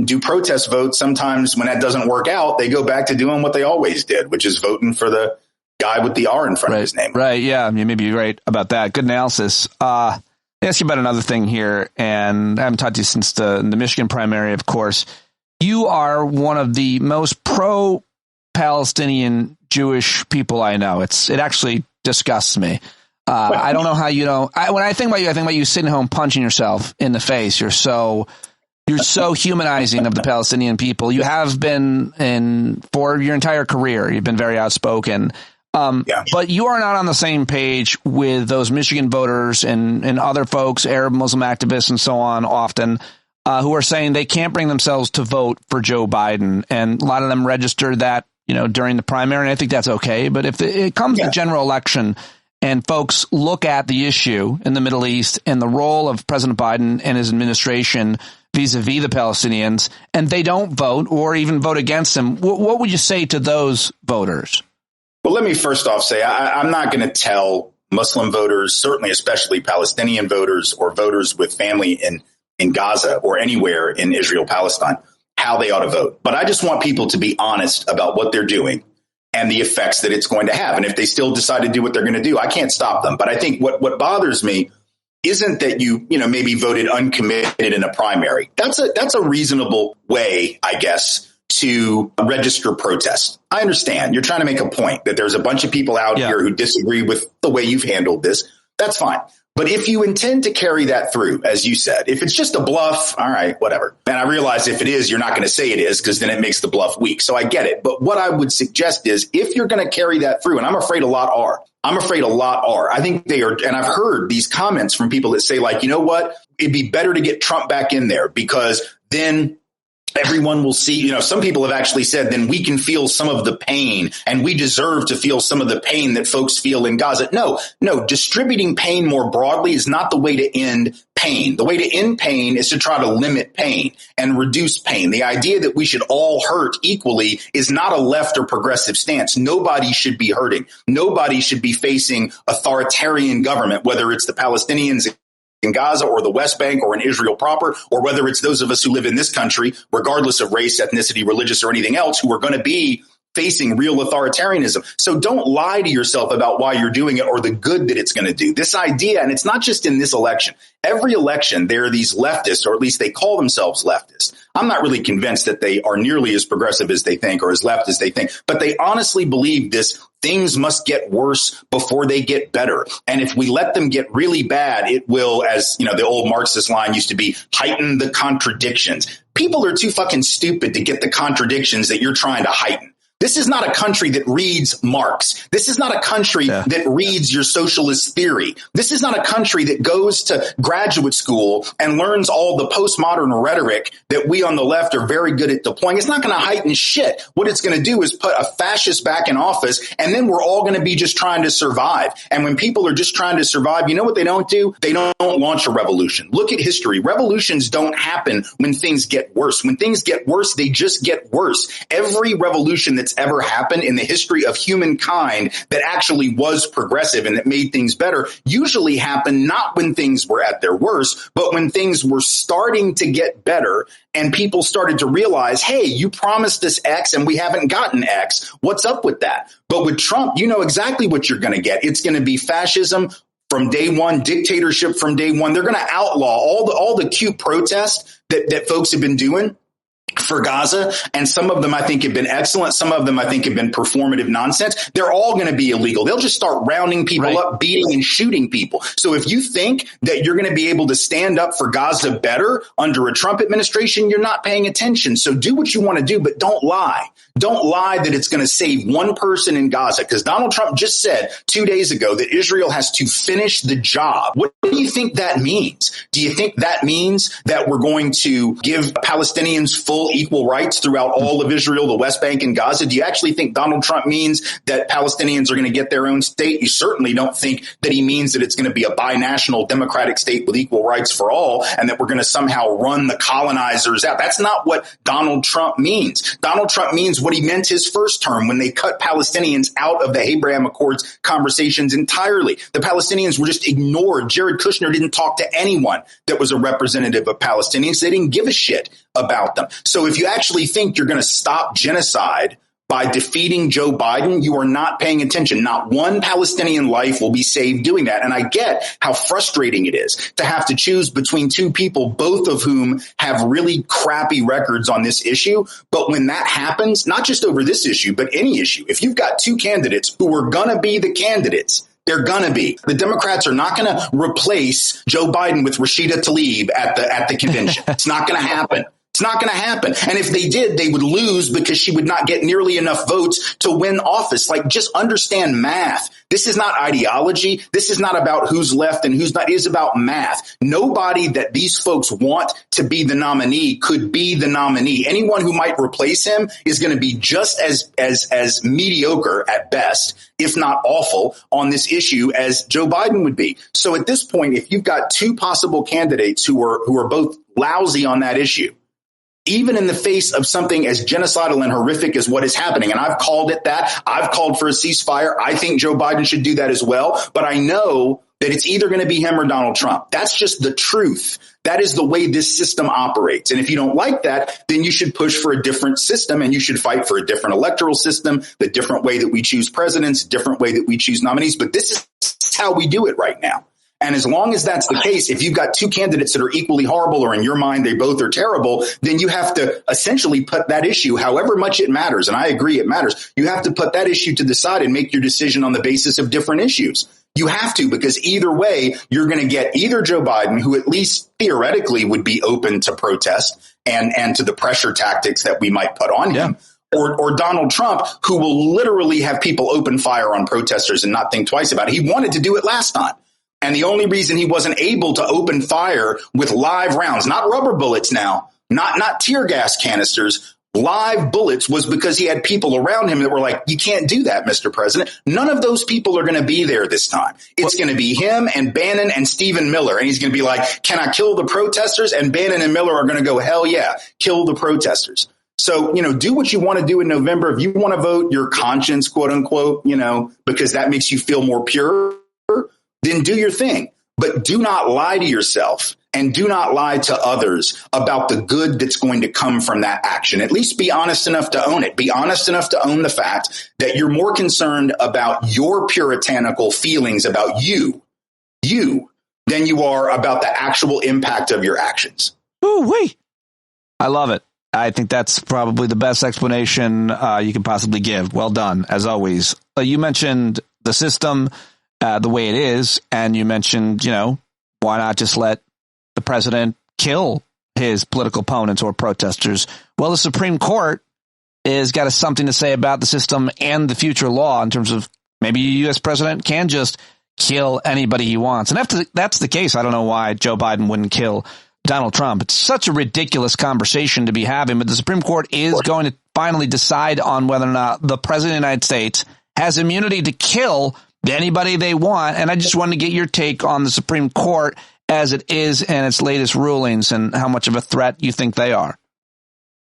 do protest votes, sometimes when that doesn't work out, they go back to doing what they always did, which is voting for the guy with the R in front of his name. Right. Yeah. You may be right about that. Good analysis. Let me ask you about another thing here. And I haven't talked to you since the Michigan primary, of course. You are one of the most pro-Palestinian Jewish people I know. It actually disgusts me. I don't know how you don't. When I think about you, I think about you sitting home punching yourself in the face. You're so humanizing of the Palestinian people. You have been for your entire career. You've been very outspoken. But you are not on the same page with those Michigan voters and other folks, Arab Muslim activists and so on, often who are saying they can't bring themselves to vote for Joe Biden. And a lot of them registered that, during the primary. And I think that's okay. But if it comes to general election and folks look at the issue in the Middle East and the role of President Biden and his administration vis-a-vis the Palestinians, and they don't vote or even vote against him, what would you say to those voters? Well, let me first off say I'm not going to tell Muslim voters, certainly especially Palestinian voters or voters with family in Gaza or anywhere in Israel, Palestine, how they ought to vote. But I just want people to be honest about what they're doing and the effects that it's going to have. And if they still decide to do what they're going to do, I can't stop them. But I think what bothers me isn't that you maybe voted uncommitted in a primary. That's a reasonable way, I guess, to register protest. I understand you're trying to make a point that there's a bunch of people out here who disagree with the way you've handled this. That's fine. But if you intend to carry that through, as you said, if it's just a bluff, all right, whatever. And I realize if it is, you're not going to say it is because then it makes the bluff weak. So I get it. But what I would suggest is if you're going to carry that through, and I'm afraid a lot are. I think they are. And I've heard these comments from people that say, like, you know what? It'd be better to get Trump back in there because then everyone will see, some people have actually said, then we can feel some of the pain and we deserve to feel some of the pain that folks feel in Gaza. No, distributing pain more broadly is not the way to end pain. The way to end pain is to try to limit pain and reduce pain. The idea that we should all hurt equally is not a left or progressive stance. Nobody should be hurting. Nobody should be facing authoritarian government, whether it's the Palestinians in Gaza or the West Bank or in Israel proper, or whether it's those of us who live in this country, regardless of race, ethnicity, religious, or anything else, who are going to be facing real authoritarianism. So don't lie to yourself about why you're doing it or the good that it's going to do. This idea, and it's not just in this election. Every election, there are these leftists, or at least they call themselves leftists. I'm not really convinced that they are nearly as progressive as they think or as left as they think, but they honestly believe this. Things must get worse before they get better. And if we let them get really bad, it will, as the old Marxist line used to be, heighten the contradictions. People are too fucking stupid to get the contradictions that you're trying to heighten. This is not a country that reads Marx. This is not a country that reads your socialist theory. This is not a country that goes to graduate school and learns all the postmodern rhetoric that we on the left are very good at deploying. It's not going to heighten shit. What it's going to do is put a fascist back in office, and then we're all going to be just trying to survive. And when people are just trying to survive, you know what they don't do? They don't launch a revolution. Look at history. Revolutions don't happen when things get worse. When things get worse, they just get worse. Every revolution that's ever happened in the history of humankind that actually was progressive and that made things better usually happened not when things were at their worst, but when things were starting to get better and people started to realize, hey, you promised us X and we haven't gotten X. What's up with that? But with Trump, you know exactly what you're going to get. It's going to be fascism from day one, dictatorship from day one. They're going to outlaw all the cute protests that folks have been doing for Gaza, and some of them I think have been excellent. Some of them I think have been performative nonsense. They're all going to be illegal. They'll just start rounding people up, beating and shooting people. So if you think that you're going to be able to stand up for Gaza better under a Trump administration, you're not paying attention. So do what you want to do, but don't lie. Don't lie that it's going to save one person in Gaza, because Donald Trump just said 2 days ago that Israel has to finish the job. What do you think that means? Do you think that means that we're going to give Palestinians full equal rights throughout all of Israel, the West Bank, and Gaza? Do you actually think Donald Trump means that Palestinians are going to get their own state? You certainly don't think that he means that it's going to be a binational democratic state with equal rights for all and that we're going to somehow run the colonizers out. That's not what Donald Trump means. Donald Trump means what he meant his first term when they cut Palestinians out of the Abraham Accords conversations entirely. The Palestinians were just ignored. Jared Kushner didn't talk to anyone that was a representative of Palestinians. They didn't give a shit about them. So if you actually think you're going to stop genocide by defeating Joe Biden, you are not paying attention. Not one Palestinian life will be saved doing that. And I get how frustrating it is to have to choose between two people, both of whom have really crappy records on this issue. But when that happens, not just over this issue, but any issue, if you've got two candidates who are going to be the candidates, they're going to be. The Democrats are not going to replace Joe Biden with Rashida Tlaib at the convention. It's not going to happen. It's not going to happen. And if they did, they would lose because she would not get nearly enough votes to win office. Like, just understand math. This is not ideology. This is not about who's left and who's not. It is about math. Nobody that these folks want to be the nominee could be the nominee. Anyone who might replace him is going to be just as mediocre at best, if not awful, on this issue as Joe Biden would be. So at this point, if you've got two possible candidates who are both lousy on that issue, even in the face of something as genocidal and horrific as what is happening. And I've called it that. I've called for a ceasefire. I think Joe Biden should do that as well. But I know that it's either going to be him or Donald Trump. That's just the truth. That is the way this system operates. And if you don't like that, then you should push for a different system and you should fight for a different electoral system, the different way that we choose presidents, different way that we choose nominees. But this is how we do it right now. And as long as that's the case, if you've got two candidates that are equally horrible, or in your mind they both are terrible, then you have to essentially put that issue, however much it matters, and I agree it matters, you have to put that issue to the side and make your decision on the basis of different issues. You have to, because either way, you're going to get either Joe Biden, who at least theoretically would be open to protest and to the pressure tactics that we might put on him, or Donald Trump, who will literally have people open fire on protesters and not think twice about it. He wanted to do it last time. And the only reason he wasn't able to open fire with live rounds, not rubber bullets now, not tear gas canisters, live bullets, was because he had people around him that were like, you can't do that, Mr. President. None of those people are going to be there this time. It's going to be him and Bannon and Stephen Miller. And he's going to be like, can I kill the protesters? And Bannon and Miller are going to go, hell yeah, kill the protesters. So, do what you want to do in November. If you want to vote your conscience, quote unquote, because that makes you feel more pure, then do your thing. But do not lie to yourself and do not lie to others about the good that's going to come from that action. At least be honest enough to own it. Be honest enough to own the fact that you're more concerned about your puritanical feelings about you, than you are about the actual impact of your actions. Ooh-wee. I love it. I think that's probably the best explanation you can possibly give. Well done, as always. You mentioned the system, the way it is, and you mentioned, why not just let the president kill his political opponents or protesters. Well, the Supreme Court has got something to say about the system and the future law in terms of maybe a U.S. president can just kill anybody he wants. And if that's the case, I don't know why Joe Biden wouldn't kill Donald Trump. It's such a ridiculous conversation to be having, but the Supreme Court is going to finally decide on whether or not the president of the United States has immunity to kill anybody they want. And I just wanted to get your take on the Supreme Court as it is in its latest rulings and how much of a threat you think they are.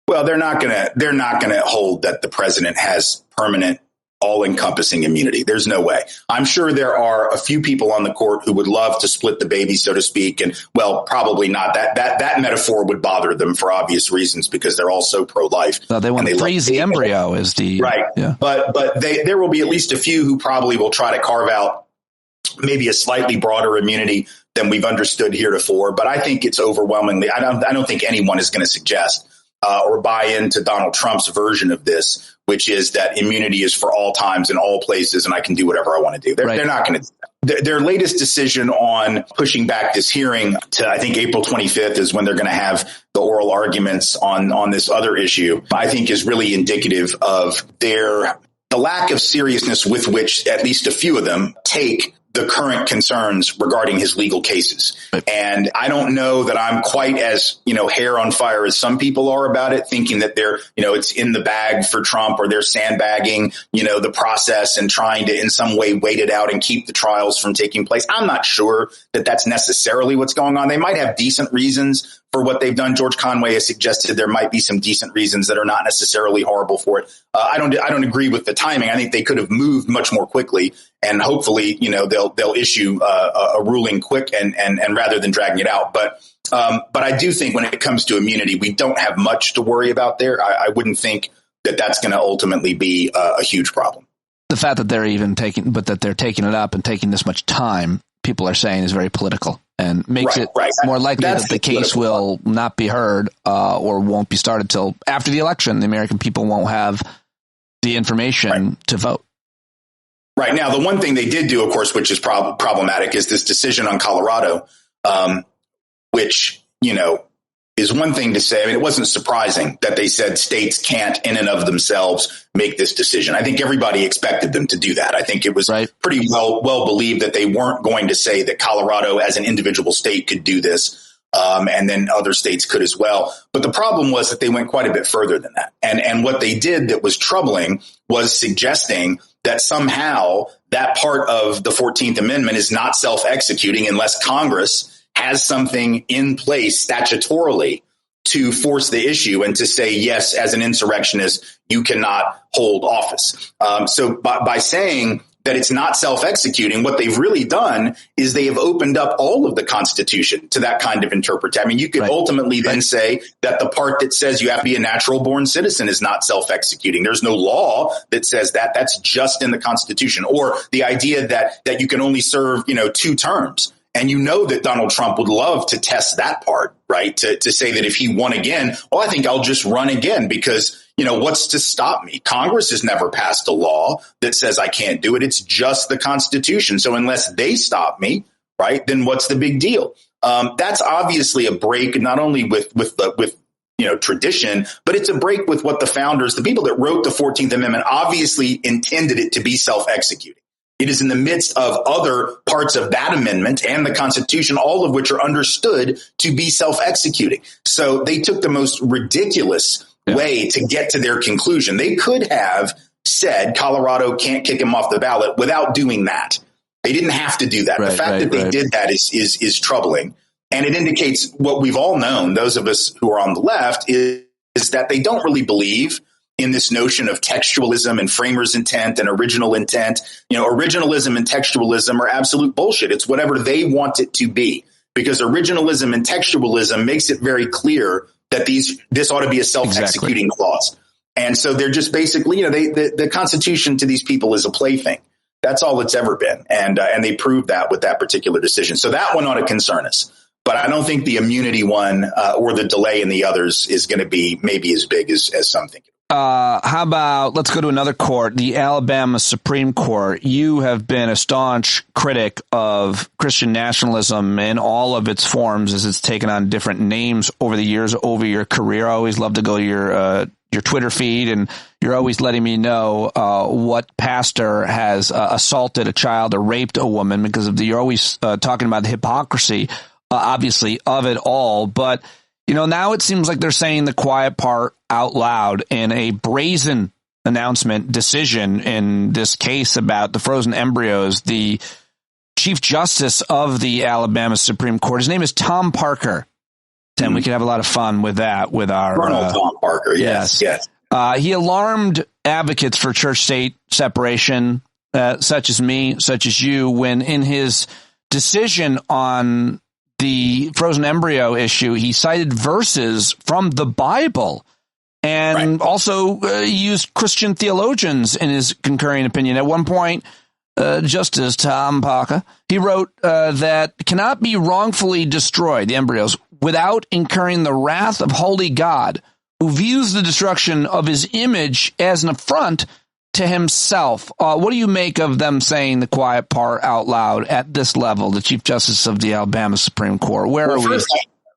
Well, they're not going to hold that the president has permanent, all-encompassing immunity. There's no way. I'm sure there are a few people on the court who would love to split the baby, so to speak. And, well, probably not. That metaphor would bother them for obvious reasons because they're all so pro-life. They want to freeze the embryo is the... Right. Yeah. But there will be at least a few who probably will try to carve out maybe a slightly broader immunity than we've understood heretofore. But I think it's overwhelmingly... I don't think anyone is going to suggest or buy into Donald Trump's version of this, which is that immunity is for all times and all places, and I can do whatever I want to do. They're not going to do that. Their latest decision on pushing back this hearing to, I think, April 25th is when they're going to have the oral arguments on this other issue, I think is really indicative of the lack of seriousness with which at least a few of them take the current concerns regarding his legal cases. And I don't know that I'm quite as, hair on fire as some people are about it, thinking that they're, it's in the bag for Trump or they're sandbagging, the process and trying to in some way wait it out and keep the trials from taking place. I'm not sure that that's necessarily what's going on. They might have decent reasons for what they've done. George Conway has suggested there might be some decent reasons that are not necessarily horrible for it. I don't agree with the timing. I think they could have moved much more quickly, and hopefully, they'll issue a ruling quick and rather than dragging it out. But I do think when it comes to immunity, we don't have much to worry about there. I wouldn't think that that's going to ultimately be a huge problem. The fact that they're taking it up and taking this much time, people are saying is very political and makes it more likely that the case will not be heard or won't be started till after the election. The American people won't have the information to vote. Right. Now, the one thing they did do, of course, which is problematic, is this decision on Colorado, which, is one thing to say. I mean, it wasn't surprising that they said states can't in and of themselves make this decision. I think everybody expected them to do that. I think it was pretty well believed that they weren't going to say that Colorado as an individual state could do this. And then other states could as well. But the problem was that they went quite a bit further than that. And what they did that was troubling was suggesting that somehow that part of the 14th Amendment is not self-executing unless Congress has something in place statutorily to force the issue and to say, yes, as an insurrectionist, you cannot hold office. So by saying that it's not self-executing, what they've really done is they have opened up all of the Constitution to that kind of interpretation. I mean, you could ultimately then say that the part that says you have to be a natural-born citizen is not self-executing. There's no law that says that. That's just in the Constitution. Or the idea that you can only serve, 2 terms. And that Donald Trump would love to test that part, right? To say that if he won again, I think I'll just run again because, what's to stop me? Congress has never passed a law that says I can't do it. It's just the Constitution. So unless they stop me, right, then what's the big deal? That's obviously a break, not only with tradition, but it's a break with what the founders, the people that wrote the 14th Amendment, obviously intended it to be self-executing. It is in the midst of other parts of that amendment and the Constitution, all of which are understood to be self-executing. So they took the most ridiculous way to get to their conclusion. They could have said Colorado can't kick him off the ballot without doing that. They didn't have to do that. The fact that they did that is troubling. And it indicates what we've all known, those of us who are on the left, is that they don't really believe in this notion of textualism and framers' intent and original intent. Originalism and textualism are absolute bullshit. It's whatever they want it to be, because originalism and textualism makes it very clear that this ought to be a self-executing clause. And so they're just basically, the Constitution to these people is a plaything. That's all it's ever been. And they proved that with that particular decision. So that one ought to concern us. But I don't think the immunity one or the delay in the others is going to be maybe as big as some think. how about let's go to another court, the Alabama Supreme Court. You have been a staunch critic of Christian nationalism in all of its forms as it's taken on different names over the years, over your career. I always love to go to your Twitter feed, and you're always letting me know what pastor has assaulted a child or raped a woman, because you're always talking about the hypocrisy, obviously, of it all. But now it seems like they're saying the quiet part out loud in a brazen announcement decision in this case about the frozen embryos. The Chief Justice of the Alabama Supreme Court, his name is Tom Parker. And we could have a lot of fun with that, with our Colonel Tom Parker. Yes. He alarmed advocates for church-state separation, such as me, such as you, when in his decision on the frozen embryo issue, he cited verses from the Bible and also used Christian theologians in his concurring opinion. At one point, Justice Tom Parker, he wrote that cannot be wrongfully destroyed, the embryos, without incurring the wrath of holy God, who views the destruction of his image as an affront to himself. What do you make of them saying the quiet part out loud at this level, the Chief Justice of the Alabama Supreme Court? Where are we?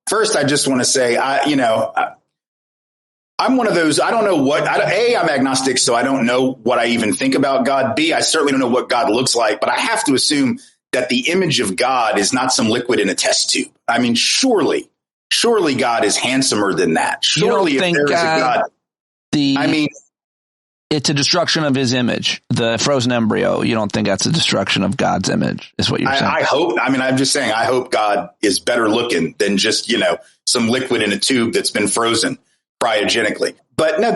First, I just want to say, I'm one of those, I don't know what, I'm agnostic, so I don't know what I even think about God. B, I certainly don't know what God looks like, but I have to assume that the image of God is not some liquid in a test tube. I mean, surely God is handsomer than that. Surely if there is a God, it's a destruction of his image. The frozen embryo, you don't think that's a destruction of God's image, is what you're saying? I hope. I'm just saying, I hope God is better looking than just, some liquid in a tube that's been frozen cryogenically. But no,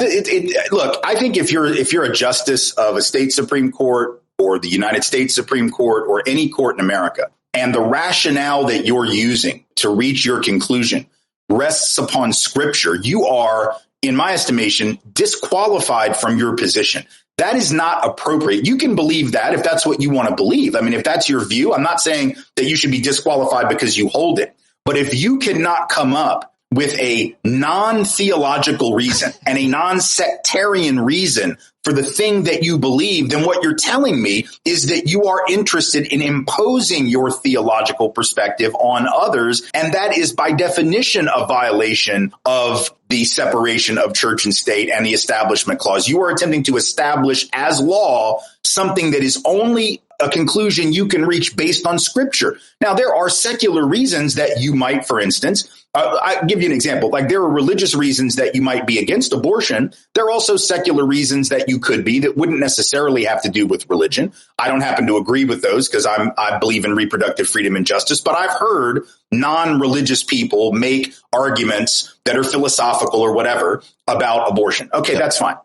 look, I think if you're a justice of a state Supreme Court or the United States Supreme Court or any court in America, and the rationale that you're using to reach your conclusion rests upon Scripture, you are, in my estimation, disqualified from your position. That is not appropriate. You can believe that if that's what you want to believe. I mean, if that's your view, I'm not saying that you should be disqualified because you hold it. But if you cannot come up with a non-theological reason and a non-sectarian reason for the thing that you believe, then what you're telling me is that you are interested in imposing your theological perspective on others. And that is by definition a violation of the separation of church and state and the Establishment Clause. You are attempting to establish as law something that is only a conclusion you can reach based on Scripture. Now, there are secular reasons that you might, for instance, I'll give you an example. Like, there are religious reasons that you might be against abortion. There are also secular reasons that you could be that wouldn't necessarily have to do with religion. I don't happen to agree with those because I believe in reproductive freedom and justice, but I've heard non-religious people make arguments that are philosophical or whatever about abortion. Okay, that's fine.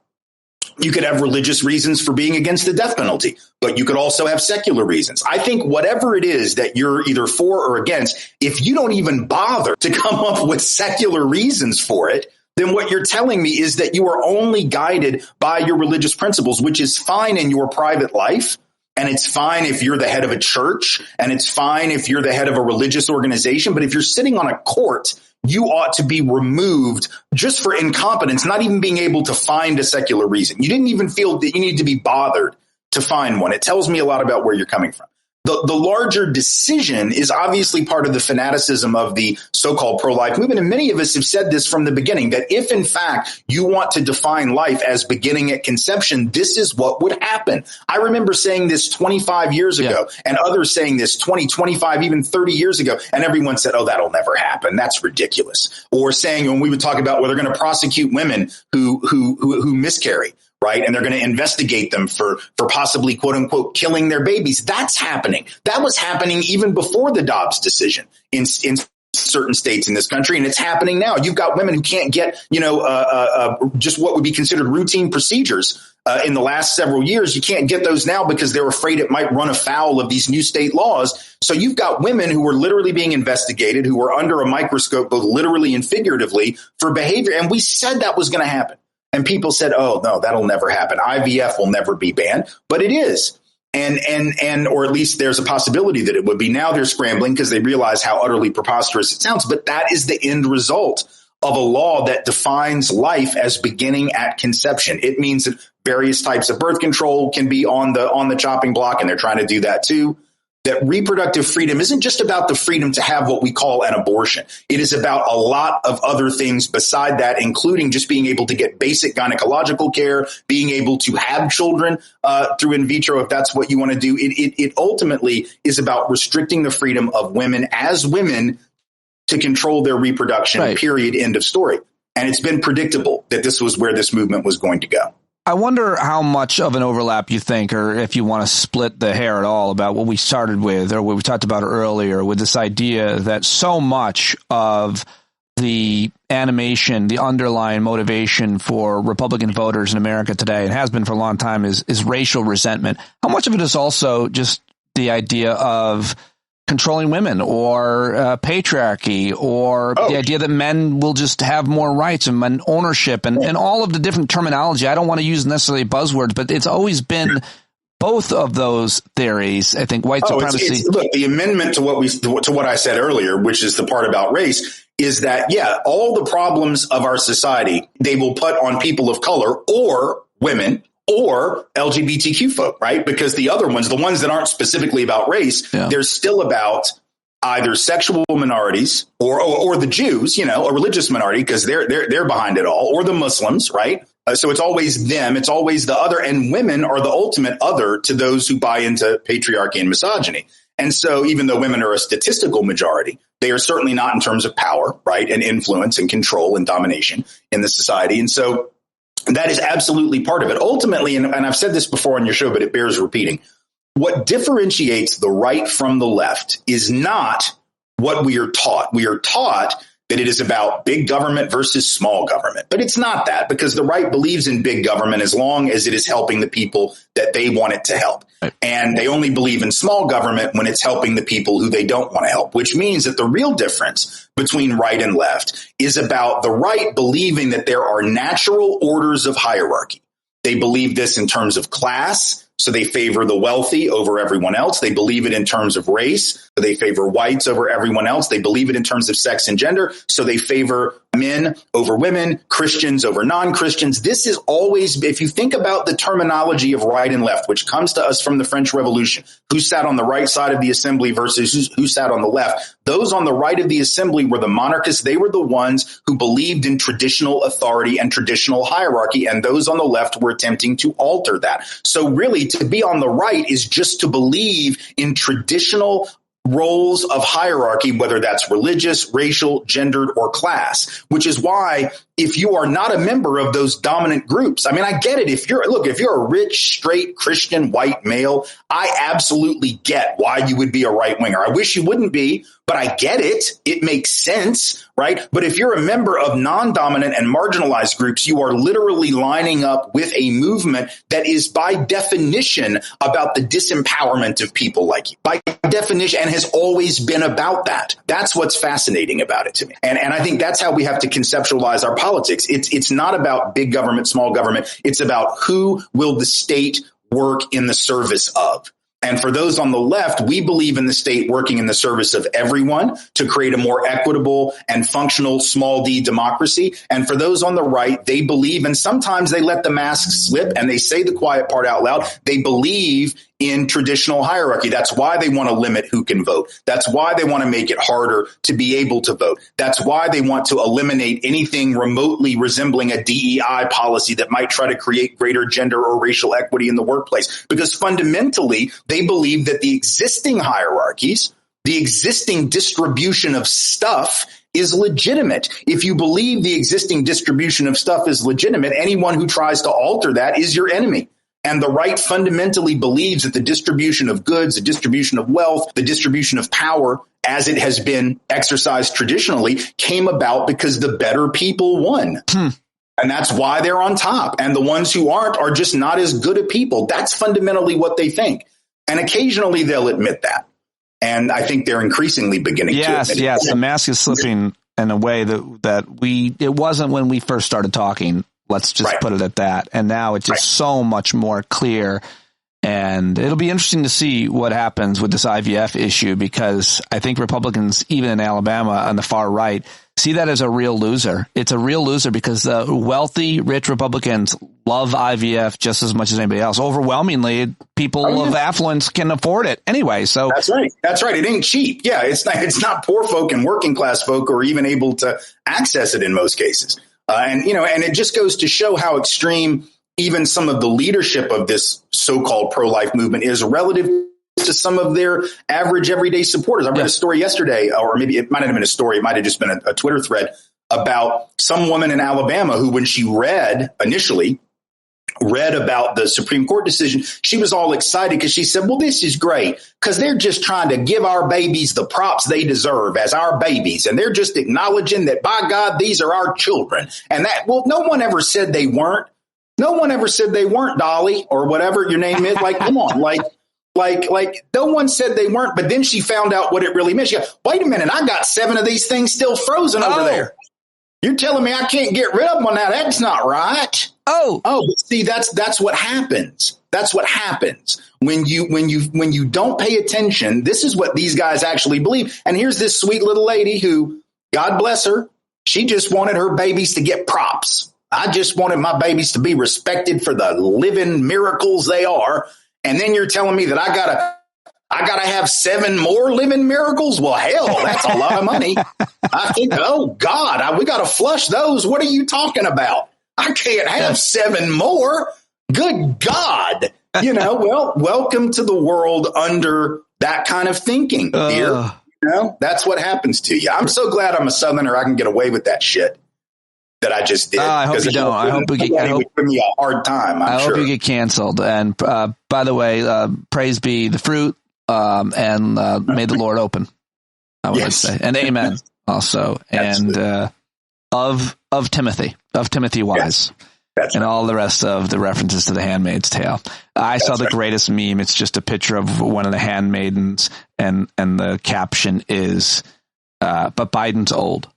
You could have religious reasons for being against the death penalty, but you could also have secular reasons. I think whatever it is that you're either for or against, if you don't even bother to come up with secular reasons for it, then what you're telling me is that you are only guided by your religious principles, which is fine in your private life. And it's fine if you're the head of a church, and it's fine if you're the head of a religious organization. But if you're sitting on a court, you ought to be removed just for incompetence, not even being able to find a secular reason. You didn't even feel that you need to be bothered to find one. It tells me a lot about where you're coming from. The larger decision is obviously part of the fanaticism of the so-called pro-life movement. And many of us have said this from the beginning, that if, in fact, you want to define life as beginning at conception, this is what would happen. I remember saying this 25 years ago and others saying this 20, 25, even 30 years ago. And everyone said, oh, that'll never happen. That's ridiculous. Or saying when we would talk about, well, they're going to prosecute women who miscarry. Right. And they're going to investigate them for possibly, quote unquote, killing their babies. That's happening. That was happening even before the Dobbs decision in certain states in this country. And it's happening now. You've got women who can't get, just what would be considered routine procedures in the last several years. You can't get those now because they're afraid it might run afoul of these new state laws. So you've got women who are literally being investigated, who are under a microscope, both literally and figuratively, for behavior. And we said that was going to happen. And people said, oh, no, that'll never happen. IVF will never be banned. But it is. And or at least there's a possibility that it would be. Now they're scrambling because they realize how utterly preposterous it sounds. But that is the end result of a law that defines life as beginning at conception. It means that various types of birth control can be on the chopping block, and they're trying to do that too. That reproductive freedom isn't just about the freedom to have what we call an abortion. It is about a lot of other things beside that, including just being able to get basic gynecological care, being able to have children through in vitro if that's what you want to do. It ultimately is about restricting the freedom of women as women to control their reproduction, right. Period, end of story. And it's been predictable that this was where this movement was going to go. I wonder how much of an overlap you think, or if you want to split the hair at all, about what we started with or what we talked about earlier with this idea that so much of the animation, the underlying motivation for Republican voters in America today, and has been for a long time, is racial resentment. How much of it is also just the idea of controlling women or patriarchy or the idea that men will just have more rights and men ownership and all of the different terminology. I don't want to use necessarily buzzwords, but it's always been both of those theories. I think white supremacy. Look, the amendment to what I said earlier, which is the part about race, is that, all the problems of our society, they will put on people of color or women or LGBTQ folk, right? Because the other ones, the ones that aren't specifically about race, they're still about either sexual minorities or the Jews, a religious minority, because they're behind it all, or the Muslims, right? So it's always them. It's always the other. And women are the ultimate other to those who buy into patriarchy and misogyny. And so even though women are a statistical majority, they are certainly not in terms of power, right? And influence and control and domination in the society. And so that is absolutely part of it. Ultimately, and I've said this before on your show, but it bears repeating, what differentiates the right from the left is not what we are taught. We are taught that it is about big government versus small government. But it's not that, because the right believes in big government as long as it is helping the people that they want it to help. And they only believe in small government when it's helping the people who they don't want to help, which means that the real difference between right and left is about the right believing that there are natural orders of hierarchy. They believe this in terms of class, so they favor the wealthy over everyone else. They believe it in terms of race, so they favor whites over everyone else. They believe it in terms of sex and gender, so they favor men over women, Christians over non-Christians. This is always, if you think about the terminology of right and left, which comes to us from the French Revolution, who sat on the right side of the assembly versus who sat on the left. Those on the right of the assembly were the monarchists. They were the ones who believed in traditional authority and traditional hierarchy, and those on the left were attempting to alter that. So really, to be on the right is just to believe in traditional roles of hierarchy, whether that's religious, racial, gendered, or class, which is why if you are not a member of those dominant groups, I mean, I get it. If you're a rich, straight, Christian, white male, I absolutely get why you would be a right winger. I wish you wouldn't be, but I get it. It makes sense, right? But if you're a member of non-dominant and marginalized groups, you are literally lining up with a movement that is by definition about the disempowerment of people like you, by definition, and has always been about that. That's what's fascinating about it to me. And I think that's how we have to conceptualize our politics. It's not about big government, small government. It's about who will the state work in the service of. And for those on the left, we believe in the state working in the service of everyone to create a more equitable and functional small d democracy. And for those on the right, they believe, and sometimes they let the mask slip and they say the quiet part out loud, they believe in traditional hierarchy. That's why they want to limit who can vote. That's why they want to make it harder to be able to vote. That's why they want to eliminate anything remotely resembling a DEI policy that might try to create greater gender or racial equity in the workplace. Because fundamentally, they believe that the existing hierarchies, the existing distribution of stuff is legitimate. If you believe the existing distribution of stuff is legitimate, anyone who tries to alter that is your enemy. And the right fundamentally believes that the distribution of goods, the distribution of wealth, the distribution of power, as it has been exercised traditionally, came about because the better people won. And that's why they're on top. And the ones who aren't are just not as good a people. That's fundamentally what they think. And occasionally they'll admit that. And I think they're increasingly beginning to admit it. Yes, the mask is slipping in a way that it wasn't when we first started talking. Let's just put it at that. And now it's just so much more clear. And it'll be interesting to see what happens with this IVF issue, because I think Republicans, even in Alabama on the far right, see that as a real loser. It's a real loser because the wealthy, rich Republicans love IVF just as much as anybody else. Overwhelmingly, people of affluence can afford it anyway. So that's right. That's right. It ain't cheap. Yeah, it's not poor folk and working class folk who are even able to access it in most cases. And it just goes to show how extreme even some of the leadership of this so-called pro-life movement is relative to some of their average everyday supporters. I read a story yesterday, or maybe it might not have been a story. It might have just been a Twitter thread about some woman in Alabama who, when she initially read about the Supreme Court decision, she was all excited because she said, well, this is great because they're just trying to give our babies the props they deserve as our babies. And they're just acknowledging that, by God, these are our children. And that, well, no one ever said they weren't. No one ever said they weren't, Dolly, or whatever your name is. Like, come on, like no one said they weren't. But then she found out what it really meant. She goes, wait a minute, I got 7 of these things still frozen over there. You're telling me I can't get rid of them? Now that's not right. But see, that's what happens. That's what happens when you don't pay attention. This is what these guys actually believe. And here's this sweet little lady who, God bless her, she just wanted her babies to get props. I just wanted my babies to be respected for the living miracles they are. And then you're telling me that I gotta have 7 more living miracles? Well, hell, that's a lot of money. I think, oh God, we gotta flush those. What are you talking about? I can't have 7 more. Good God. Well, welcome to the world under that kind of thinking, dear. That's what happens to you. I'm so glad I'm a Southerner. I can get away with that shit that I just did. I hope you don't. I hope you give me a hard time. I hope you get canceled. And by the way, praise be the fruit, and may the Lord open. I would say, and amen also, and of Timothy Wise, and all the rest of the references to The Handmaid's Tale. I saw the greatest meme. It's just a picture of one of the handmaidens, and the caption is, "But Biden's old."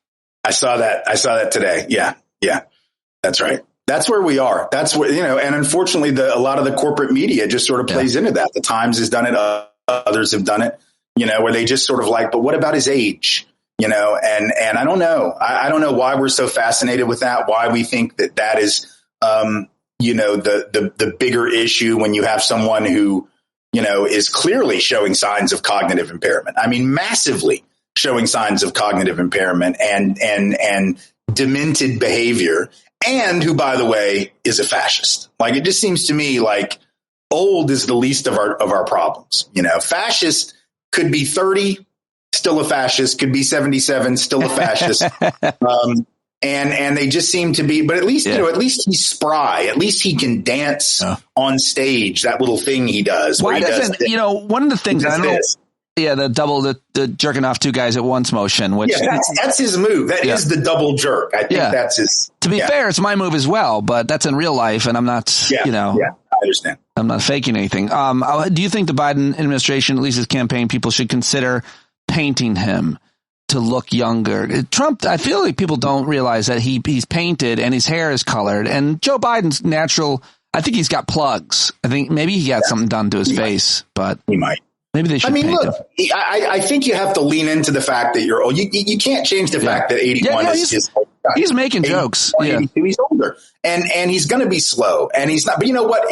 I saw that today. Yeah. That's right. That's where we are. That's where, and unfortunately a lot of the corporate media just sort of plays into that. The Times has done it. Others have done it, where they just sort of like, but what about his age? And I don't know. I don't know why we're so fascinated with that, why we think that is, the bigger issue when you have someone who, is clearly showing signs of cognitive impairment. I mean, massively showing signs of cognitive impairment and demented behavior, and who, by the way, is a fascist. Like, it just seems to me like old is the least of our problems. Fascist could be 30, still a fascist, could be 77, still a fascist. And they just seem to be, but at least, at least he's spry. At least he can dance on stage, that little thing he does. Why doesn't, one of the things I don't know. Yeah, the jerking off 2 guys at once motion, which that's his move. That is the double jerk. I think that's his. To be fair, it's my move as well, but that's in real life, and I'm not. I understand. I'm not faking anything. Do you think the Biden administration, at least his campaign people, should consider painting him to look younger? Trump, I feel like people don't realize that he's painted and his hair is colored, and Joe Biden's natural. I think he's got plugs. I think maybe he got something done to his face, but he might. Maybe they should. Look, I think you have to lean into the fact that you're old. You can't change the fact that 81 is his old. He's making jokes. He's older, and he's going to be slow, and he's not. But you know what?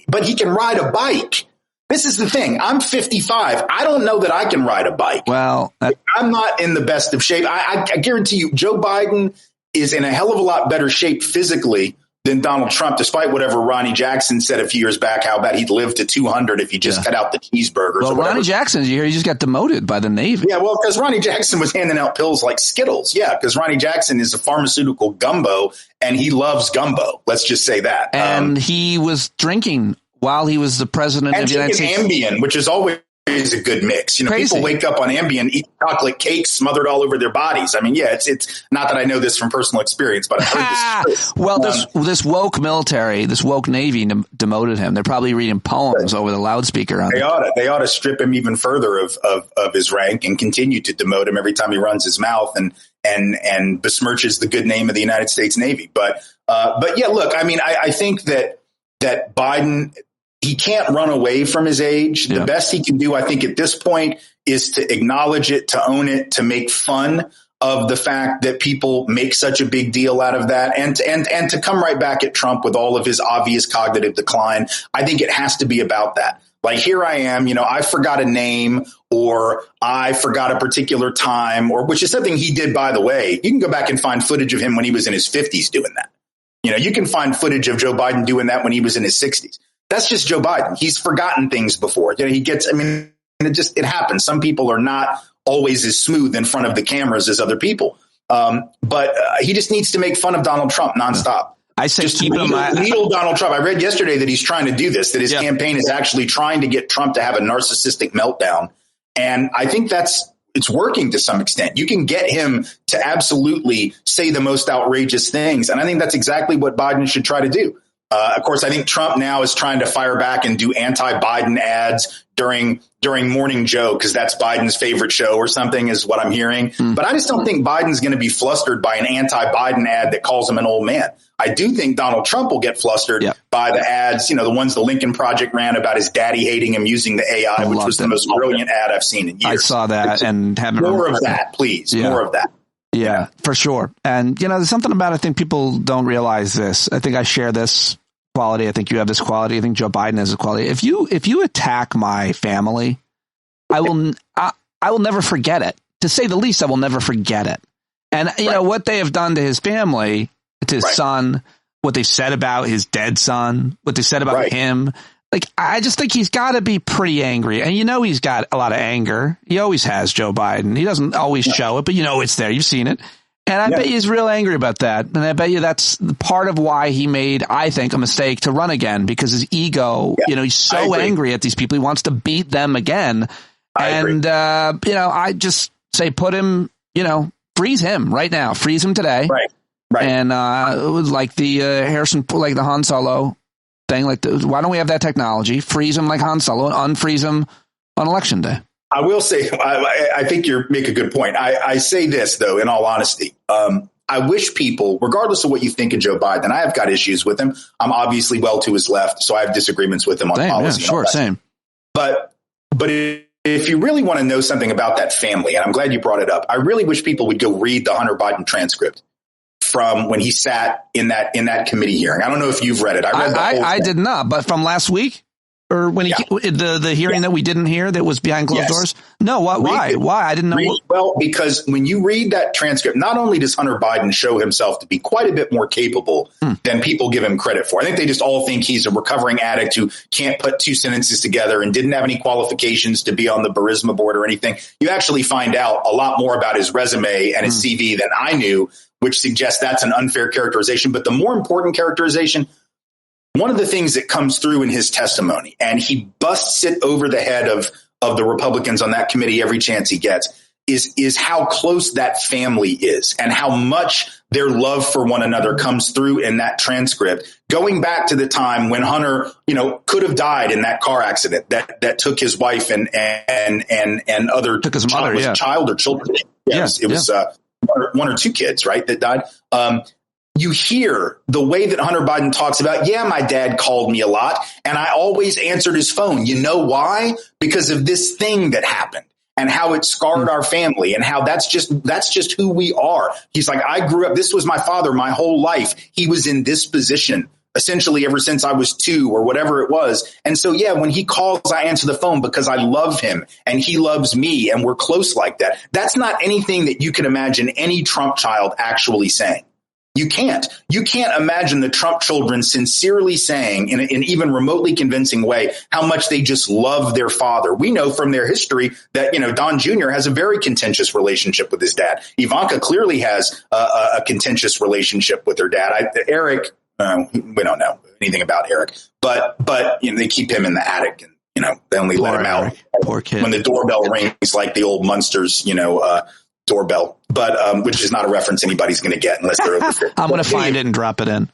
But he can ride a bike. This is the thing. I'm 55. I don't know that I can ride a bike. Well, I'm not in the best of shape. I guarantee you, Joe Biden is in a hell of a lot better shape physically than Donald Trump, despite whatever Ronnie Jackson said a few years back, how that he'd live to 200 if he just cut out the cheeseburgers. Well, Ronnie Jackson, you hear he just got demoted by the Navy. Yeah, well, because Ronnie Jackson was handing out pills like Skittles. Yeah, because Ronnie Jackson is a pharmaceutical gumbo, and he loves gumbo. Let's just say that. And he was drinking while he was the president of the United States. Ambien, which is always a good mix. People wake up on Ambien, eat chocolate cakes smothered all over their bodies. I mean, it's not that I know this from personal experience, but I've heard this. Well, this woke military, this woke Navy demoted him. They're probably reading poems over the loudspeaker. They ought to strip him even further of his rank and continue to demote him every time he runs his mouth and besmirches the good name of the United States Navy. But yeah, look, I mean, I think that Biden, he can't run away from his age. The best he can do, I think, at this point is to acknowledge it, to own it, to make fun of the fact that people make such a big deal out of that, and to come right back at Trump with all of his obvious cognitive decline. I think it has to be about that. Like, here I am, I forgot a name, or I forgot a particular time, or which is something he did, by the way. You can go back and find footage of him when he was in his 50s doing that. You can find footage of Joe Biden doing that when he was in his 60s. That's just Joe Biden. He's forgotten things before. It happens. Some people are not always as smooth in front of the cameras as other people. But he just needs to make fun of Donald Trump nonstop. I say just needle Donald Trump. I read yesterday that he's trying to do this, that his campaign is actually trying to get Trump to have a narcissistic meltdown. And I think it's working to some extent. You can get him to absolutely say the most outrageous things. And I think that's exactly what Biden should try to do. Of course, I think Trump now is trying to fire back and do anti-Biden ads during Morning Joe, because that's Biden's favorite show or something, is what I'm hearing. But I just don't think Biden's going to be flustered by an anti-Biden ad that calls him an old man. I do think Donald Trump will get flustered by the ads, the ones the Lincoln Project ran about his daddy hating him using the AI, which was the most brilliant ad I've seen in years. I saw that and haven't more of that, please. Yeah. More of that. Yeah, for sure. And, there's something about it. I think people don't realize this. I think I share this quality. I think you have this quality. I think Joe Biden has a quality. If you attack my family, I will never forget it. To say the least, I will never forget it. And what they have done to his family, to his son, what they said about his dead son, what they said about him. Like, I just think he's got to be pretty angry. And he's got a lot of anger. He always has, Joe Biden. He doesn't always show it, but it's there. You've seen it. And I bet he's real angry about that. And I bet you that's part of why he made, I think, a mistake to run again, because his ego, he's so angry at these people. He wants to beat them again. I just say, put him, freeze him right now. Freeze him today. Right. And it was like the like the Han Solo thing. Why don't we have that technology? Freeze him like Han Solo and unfreeze him on Election Day. I will say, I think you make a good point. I say this, though, in all honesty. I wish people, regardless of what you think of Joe Biden, I have got issues with him. I'm obviously well to his left, so I have disagreements with him on policy. Yeah, sure, same. But if you really want to know something about that family, and I'm glad you brought it up, I really wish people would go read the Hunter Biden transcript from when he sat in that committee hearing. I don't know if you've read it. I read the whole thing. I did not, but from last week? Or when the hearing that we didn't hear that was behind closed doors? No, why? Why? I didn't know. Well, because when you read that transcript, not only does Hunter Biden show himself to be quite a bit more capable than people give him credit for. I think they just all think he's a recovering addict who can't put two sentences together and didn't have any qualifications to be on the Burisma board or anything. You actually find out a lot more about his resume and his CV than I knew, which suggests that's an unfair characterization. But the more important characterization, one of the things that comes through in his testimony, and he busts it over the head of the Republicans on that committee every chance he gets, is how close that family is and how much their love for one another comes through in that transcript, going back to the time when Hunter, could have died in that car accident that took his wife and other took his mother, child or children. It was one or two kids, right, that died. You hear the way that Hunter Biden talks about, my dad called me a lot and I always answered his phone. You know why? Because of this thing that happened and how it scarred our family and how that's just who we are. He's like, I grew up, this was my father my whole life. He was in this position essentially ever since I was 2 or whatever it was. And so, when he calls, I answer the phone because I love him and he loves me and we're close like that. That's not anything that you can imagine any Trump child actually saying. You can't imagine the Trump children sincerely saying in an even remotely convincing way how much they just love their father. We know from their history that, Don Jr. has a very contentious relationship with his dad. Ivanka clearly has a contentious relationship with her dad. Eric, we don't know anything about Eric, but they keep him in the attic and, they only let him out Poor kid. When the doorbell rings like the old Munsters, doorbell, but which is not a reference anybody's going to get unless they're over 50. I'm going to find it and drop it in.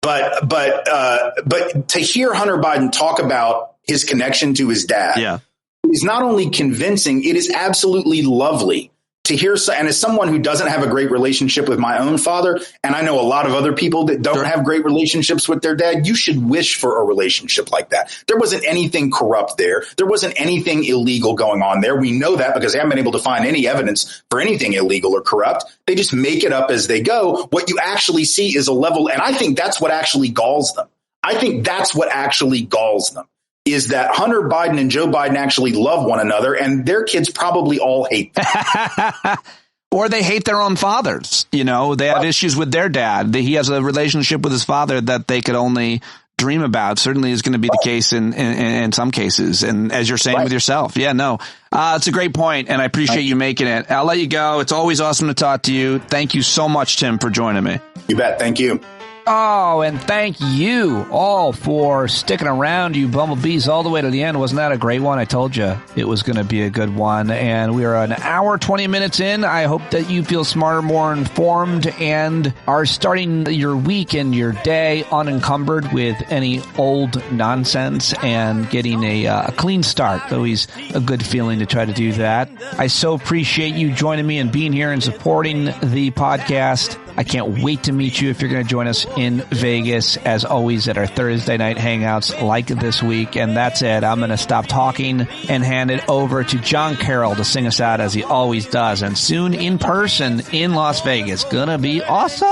But to hear Hunter Biden talk about his connection to his dad is not only convincing, it is absolutely lovely to hear, and as someone who doesn't have a great relationship with my own father, and I know a lot of other people that don't have great relationships with their dad, you should wish for a relationship like that. There wasn't anything corrupt there. There wasn't anything illegal going on there. We know that because they haven't been able to find any evidence for anything illegal or corrupt. They just make it up as they go. What you actually see is a level, and I think that's what actually galls them. Is that Hunter Biden and Joe Biden actually love one another, and their kids probably all hate them. Or they hate their own fathers. You know, they have issues with their dad. He has a relationship with his father that they could only dream about. Certainly is going to be the case in some cases. And as you're saying with yourself. Yeah, no, it's a great point, and I appreciate you making it. I'll let you go. It's always awesome to talk to you. Thank you so much, Tim, for joining me. You bet. Thank you. Oh, and thank you all for sticking around, you bumblebees, all the way to the end. Wasn't that a great one? I told you it was going to be a good one. And we are an hour, 20 minutes in. I hope that you feel smarter, more informed, and are starting your week and your day unencumbered with any old nonsense and getting a clean start. Always a good feeling to try to do that. I so appreciate you joining me and being here and supporting the podcast. I can't wait to meet you if you're going to join us in Vegas, as always, at our Thursday night hangouts like this week. And that's it. I'm going to stop talking and hand it over to Jon Carroll to sing us out as he always does. And soon in person in Las Vegas. Gonna be awesome.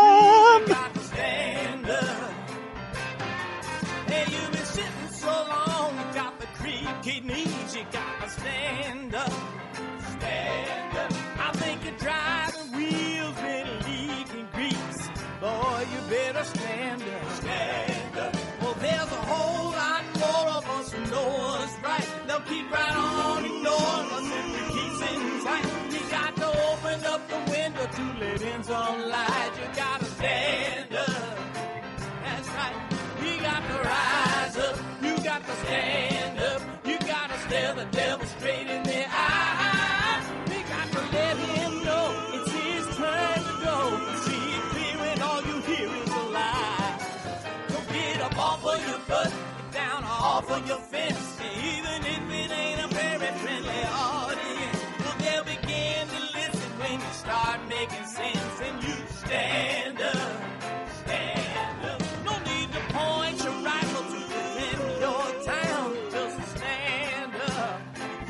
Keep right on ignoring us if we keep sitting tight. You got to open up the window to let in some light. You got to stand up. That's right. You got to rise up. You got to stand up. You got to stare the devil straight in the eye. We got to let him know it's his turn to go. See it clear when all you hear is a lie. So get up off of your butt, get down off of your fence. Even if it ain't a very friendly audience, well, they'll begin to listen when you start making sense. And you stand up, stand up. No need to point your rifle to defend your town. Just stand up,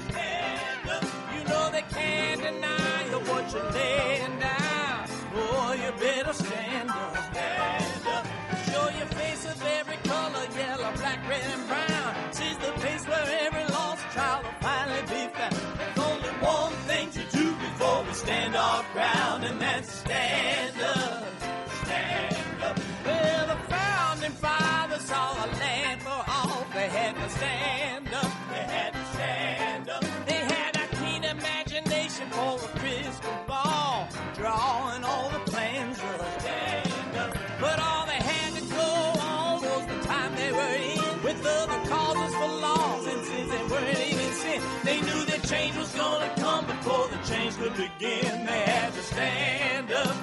stand up. You know they can't deny you what you're laying down. Boy, you better stand up, stand up. Show your face of every color, yellow, black, red, and brown. She's the place where every lost child will finally be found. There's only one thing to do before we stand our ground, and that's stand up, stand up. Well, the founding fathers saw a land for all. They had to stand up, they had to stand up. They had a keen imagination for a crystal ball, drawing all the plans of stand up. But all they had to go on was the time they were in with other causes for laws, and since they weren't even sin, they knew that change was gonna come before the change could begin. They had to stand up.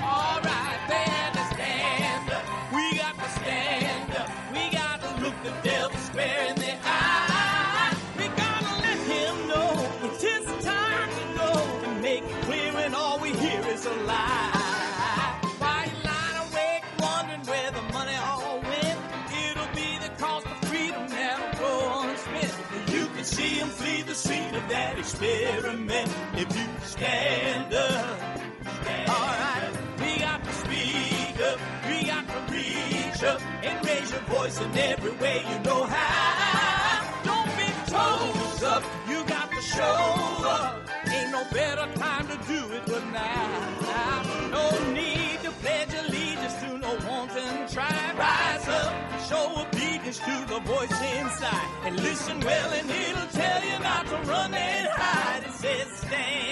All right, they had to stand up. We got to stand up. We got to look the devil square in the eye. We gotta let him know it's his time to go and make it clear when all we hear is a lie. Why you lying awake wondering where the money all went? It'll be the cost of freedom that'll go unspent. You can see him flee the scene of that experiment if you stand up. Alright, we got to speak up, we got to reach up and raise your voice in every way you know how. Don't be toes up, you got to show up. Ain't no better time to do it but now. No need to pledge allegiance to no wanton tribe. Rise up, show obedience to the voice inside, and listen well and it'll tell you not to run and hide. It says stand